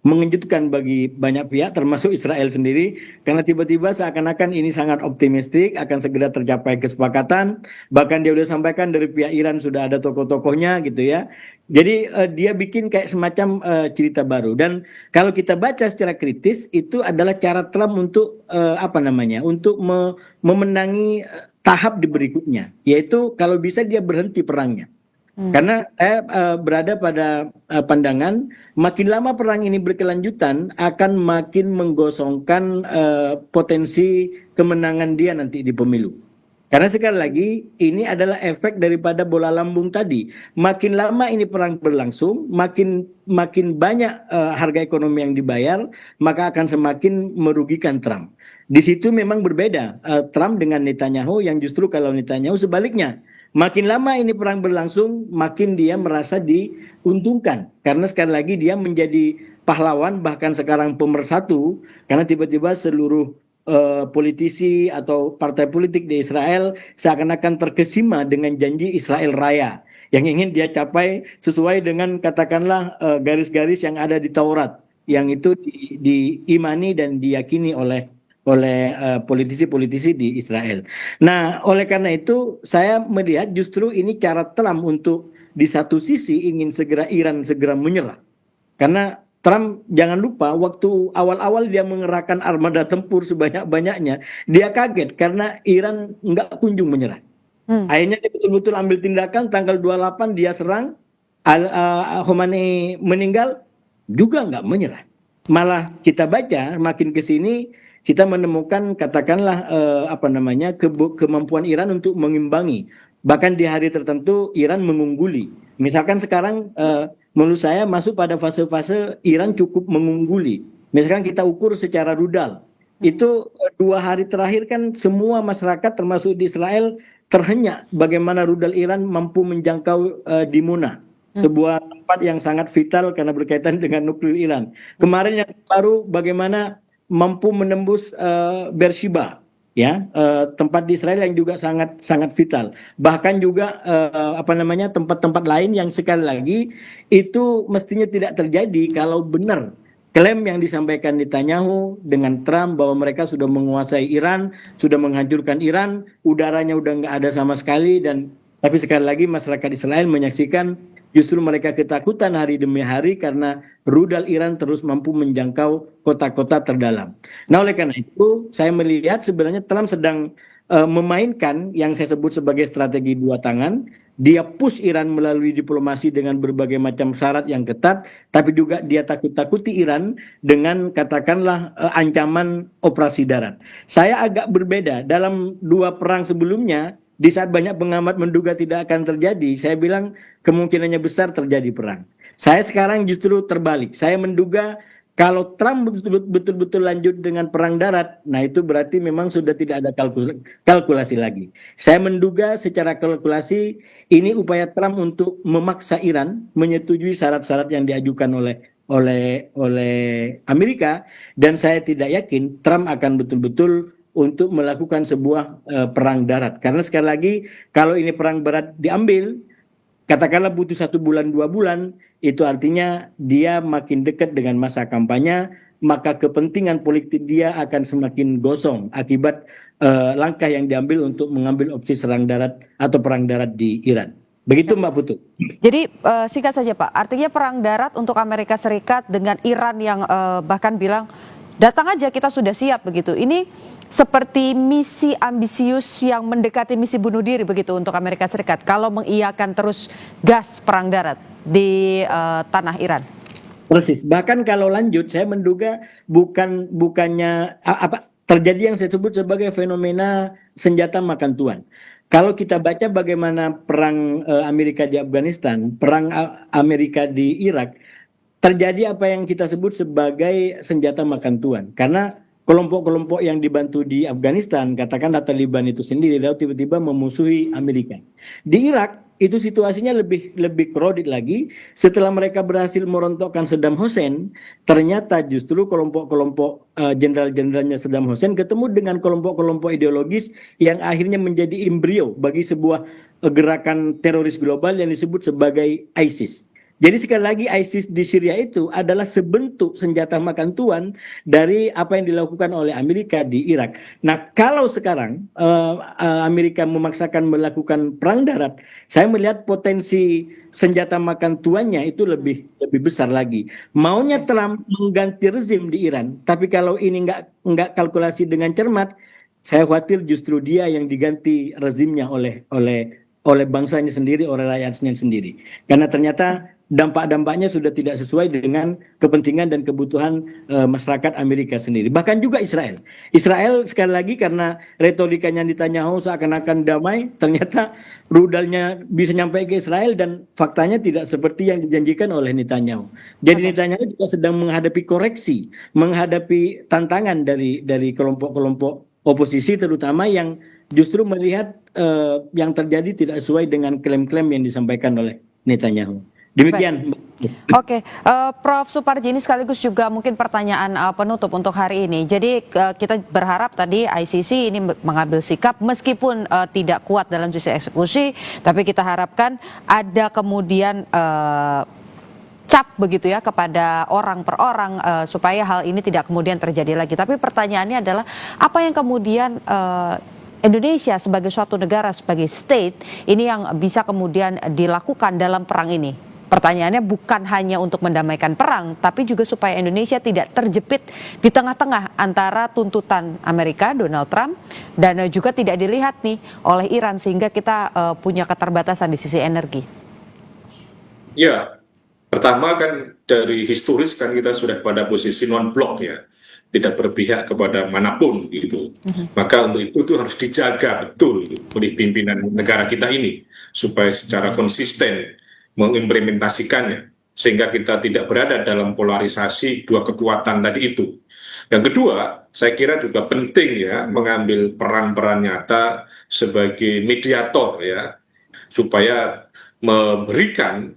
mengejutkan bagi banyak pihak termasuk Israel sendiri, karena tiba-tiba seakan-akan ini sangat optimistik akan segera tercapai kesepakatan. Bahkan dia sudah sampaikan dari pihak Iran sudah ada tokoh-tokohnya gitu ya. Jadi dia bikin kayak semacam cerita baru, dan kalau kita baca secara kritis itu adalah cara Trump untuk untuk memenangi tahap di berikutnya, yaitu kalau bisa dia berhenti perangnya. Karena saya berada pada pandangan makin lama perang ini berkelanjutan akan makin menggosongkan potensi kemenangan dia nanti di pemilu. Karena sekali lagi ini adalah efek daripada bola lambung tadi. Makin lama ini perang berlangsung, makin banyak harga ekonomi yang dibayar, maka akan semakin merugikan Trump. Di situ memang berbeda Trump dengan Netanyahu, yang justru kalau Netanyahu sebaliknya. Makin lama ini perang berlangsung, makin dia merasa diuntungkan. Karena sekali lagi dia menjadi pahlawan, bahkan sekarang pemersatu, karena tiba-tiba seluruh politisi atau partai politik di Israel seakan-akan terkesima dengan janji Israel Raya yang ingin dia capai sesuai dengan katakanlah garis-garis yang ada di Taurat, yang itu diimani dan diyakini oleh politisi-politisi di Israel. Nah, oleh karena itu saya melihat justru ini cara Trump untuk di satu sisi ingin Iran segera menyerah. Karena Trump jangan lupa waktu awal-awal dia mengerahkan armada tempur sebanyak-banyaknya, dia kaget karena Iran nggak kunjung menyerah. Akhirnya dia betul-betul ambil tindakan, tanggal 28 dia serang, Khomeini meninggal, juga nggak menyerah. Malah kita baca makin ke sini kita menemukan katakanlah kemampuan Iran untuk mengimbangi. Bahkan di hari tertentu Iran mengungguli. Misalkan sekarang menurut saya masuk pada fase-fase Iran cukup mengungguli. Misalkan kita ukur secara rudal. Itu 2 hari terakhir kan semua masyarakat termasuk di Israel terhenyak bagaimana rudal Iran mampu menjangkau Dimona. Sebuah tempat yang sangat vital karena berkaitan dengan nuklir Iran. Kemarin yang baru bagaimana mampu menembus Beersheba, ya, tempat di Israel yang juga sangat sangat vital. Bahkan juga tempat-tempat lain yang sekali lagi itu mestinya tidak terjadi kalau benar klaim yang disampaikan Netanyahu dengan Trump bahwa mereka sudah menguasai Iran, sudah menghancurkan Iran, udaranya udah nggak ada sama sekali, tapi sekali lagi masyarakat Israel menyaksikan justru mereka ketakutan hari demi hari karena rudal Iran terus mampu menjangkau kota-kota terdalam. Nah, oleh karena itu saya melihat sebenarnya Trump sedang memainkan yang saya sebut sebagai strategi 2 tangan. Dia push Iran melalui diplomasi dengan berbagai macam syarat yang ketat, tapi juga dia takut-takuti Iran dengan katakanlah ancaman operasi darat. Saya agak berbeda dalam 2 perang sebelumnya. Di saat banyak pengamat menduga tidak akan terjadi, saya bilang kemungkinannya besar terjadi perang. Saya sekarang justru terbalik. Saya menduga kalau Trump betul-betul lanjut dengan perang darat, nah itu berarti memang sudah tidak ada kalkulasi lagi. Saya menduga secara kalkulasi ini upaya Trump untuk memaksa Iran menyetujui syarat-syarat yang diajukan oleh Amerika, dan saya tidak yakin Trump akan betul-betul untuk melakukan sebuah perang darat. Karena sekali lagi kalau ini perang darat diambil, katakanlah butuh 1 bulan 2 bulan, itu artinya dia makin dekat dengan masa kampanye, maka kepentingan politik dia akan semakin gosong akibat langkah yang diambil untuk mengambil opsi serang darat atau perang darat di Iran. Begitu Mbak Putu. Jadi singkat saja Pak, artinya perang darat untuk Amerika Serikat dengan Iran yang bahkan bilang datang aja kita sudah siap begitu. Ini seperti misi ambisius yang mendekati misi bunuh diri begitu untuk Amerika Serikat kalau mengiyakan terus gas perang darat di tanah Iran. Persis. Bahkan kalau lanjut, saya menduga bukannya terjadi yang saya sebut sebagai fenomena senjata makan tuan. Kalau kita baca bagaimana perang Amerika di Afghanistan, perang Amerika di Irak, terjadi apa yang kita sebut sebagai senjata makan tuan. Karena kelompok-kelompok yang dibantu di Afghanistan, katakanlah Taliban itu sendiri, lalu tiba-tiba memusuhi Amerika. Di Irak itu situasinya lebih crowded lagi. Setelah mereka berhasil merontokkan Saddam Hussein, ternyata justru kelompok-kelompok jenderal-jenderalnya Saddam Hussein ketemu dengan kelompok-kelompok ideologis yang akhirnya menjadi embrio bagi sebuah gerakan teroris global yang disebut sebagai ISIS. Jadi sekali lagi ISIS di Syria itu adalah sebentuk senjata makan tuan dari apa yang dilakukan oleh Amerika di Irak. Nah, kalau sekarang Amerika memaksakan melakukan perang darat, saya melihat potensi senjata makan tuannya itu lebih besar lagi. Maunya Trump mengganti rezim di Iran, tapi kalau ini nggak kalkulasi dengan cermat, saya khawatir justru dia yang diganti rezimnya oleh bangsanya sendiri, oleh rakyatnya sendiri. Karena ternyata dampak-dampaknya sudah tidak sesuai dengan kepentingan dan kebutuhan masyarakat Amerika sendiri. Bahkan juga Israel. Israel sekali lagi karena retorikanya Netanyahu seakan-akan damai, ternyata rudalnya bisa nyampe ke Israel dan faktanya tidak seperti yang dijanjikan oleh Netanyahu. Jadi Netanyahu juga sedang menghadapi koreksi, menghadapi tantangan dari kelompok-kelompok oposisi terutama yang justru melihat yang terjadi tidak sesuai dengan klaim-klaim yang disampaikan oleh Netanyahu. Demikian. Oke, Prof. Suparji, ini sekaligus juga mungkin pertanyaan penutup untuk hari ini. Jadi kita berharap tadi ICC ini mengambil sikap meskipun tidak kuat dalam sisi eksekusi, tapi kita harapkan ada kemudian cap begitu ya kepada orang per orang supaya hal ini tidak kemudian terjadi lagi. Tapi pertanyaannya adalah apa yang kemudian Indonesia sebagai suatu negara, sebagai state ini yang bisa kemudian dilakukan dalam perang ini? Pertanyaannya bukan hanya untuk mendamaikan perang, tapi juga supaya Indonesia tidak terjepit di tengah-tengah antara tuntutan Amerika, Donald Trump, dan juga tidak dilihat nih oleh Iran sehingga kita punya keterbatasan di sisi energi. Ya, pertama kan dari historis kan kita sudah pada posisi non-blok ya, tidak berpihak kepada manapun gitu. Maka untuk itu harus dijaga betul oleh pimpinan negara kita ini supaya secara konsisten mengimplementasikannya sehingga kita tidak berada dalam polarisasi dua kekuatan tadi itu. Yang kedua, saya kira juga penting ya mengambil peran-peran nyata sebagai mediator ya supaya memberikan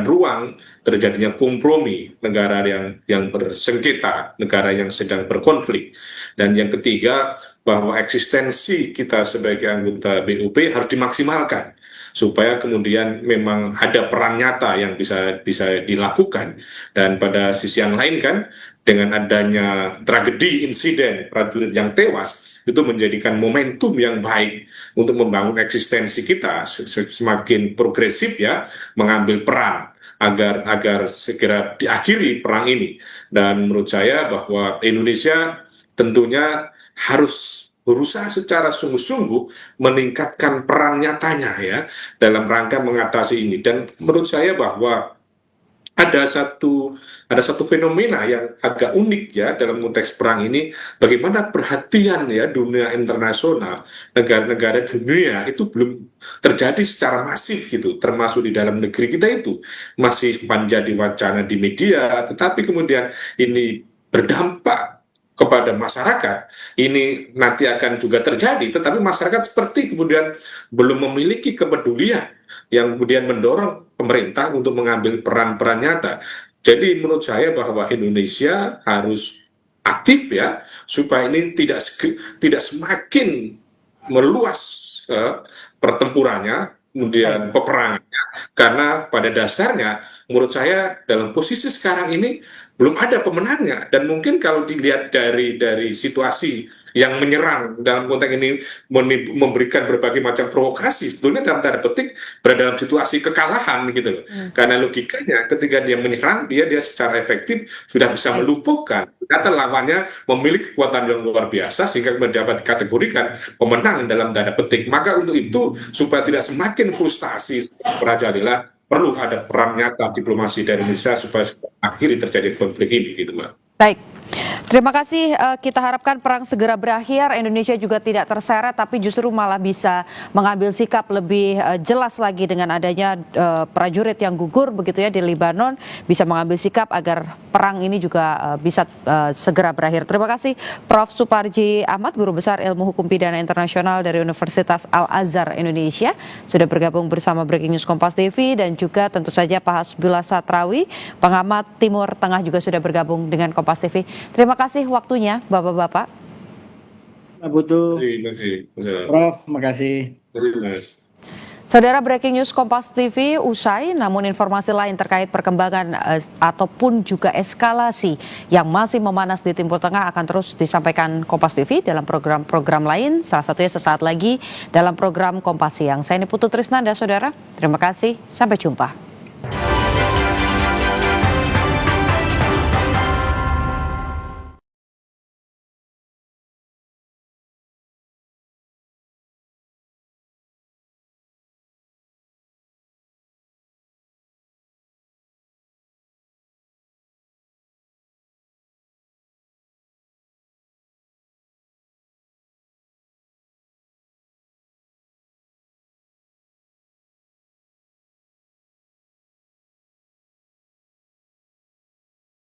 ruang terjadinya kompromi negara yang bersengketa, negara yang sedang berkonflik. Dan yang ketiga, bahwa eksistensi kita sebagai anggota BOP harus dimaksimalkan supaya kemudian memang ada peran nyata yang bisa dilakukan. Dan pada sisi yang lain kan, dengan adanya tragedi insiden prajurit yang tewas, itu menjadikan momentum yang baik untuk membangun eksistensi kita semakin progresif ya, mengambil peran agar segera diakhiri perang ini. Dan menurut saya bahwa Indonesia tentunya harus berusaha secara sungguh-sungguh meningkatkan peran nyatanya ya dalam rangka mengatasi ini. Dan menurut saya bahwa ada satu fenomena yang agak unik ya dalam konteks perang ini, bagaimana perhatian ya dunia internasional, negara-negara dunia itu belum terjadi secara masif gitu, termasuk di dalam negeri kita itu masih menjadi wacana di media, tetapi kemudian ini berdampak kepada masyarakat, ini nanti akan juga terjadi, tetapi masyarakat seperti kemudian belum memiliki kepedulian yang kemudian mendorong pemerintah untuk mengambil peran-peran nyata. Jadi menurut saya bahwa Indonesia harus aktif ya, supaya ini tidak semakin meluas pertempurannya, kemudian peperangannya, karena pada dasarnya menurut saya dalam posisi sekarang ini belum ada pemenangnya. Dan mungkin kalau dilihat dari situasi yang menyerang dalam konteks ini memberikan berbagai macam provokasi, sebetulnya dalam tanda petik berada dalam situasi kekalahan gitu loh. Karena logikanya ketika dia menyerang, dia secara efektif sudah bisa melumpuhkan. Ternyata lawannya memiliki kekuatan yang luar biasa sehingga dapat dikategorikan pemenang dalam tanda petik. Maka untuk itu supaya tidak semakin frustasi merajalela, perlu ada peran nyata diplomasi dari Indonesia supaya akhiri terjadi konflik ini, gitu Mbak. Baik, terima kasih. Kita harapkan perang segera berakhir, Indonesia juga tidak terseret, tapi justru malah bisa mengambil sikap lebih jelas lagi dengan adanya prajurit yang gugur begitu ya di Lebanon, bisa mengambil sikap agar perang ini juga bisa segera berakhir. Terima kasih Prof. Suparji Ahmad, Guru Besar Ilmu Hukum Pidana Internasional dari Universitas Al-Azhar Indonesia, sudah bergabung bersama Breaking News Kompas TV, dan juga tentu saja Pak Hasbullah Satrawi, pengamat Timur Tengah, juga sudah bergabung dengan Kompas TV. Terima kasih waktunya, Bapak-Bapak. Terima kasih. Prof, makasih. Saudara, Breaking News Kompas TV usai, namun informasi lain terkait perkembangan ataupun juga eskalasi yang masih memanas di Timur Tengah akan terus disampaikan Kompas TV dalam program-program lain, salah satunya sesaat lagi dalam program Kompas Siang. Saya Niputu Trisnanda, saudara. Terima kasih, sampai jumpa.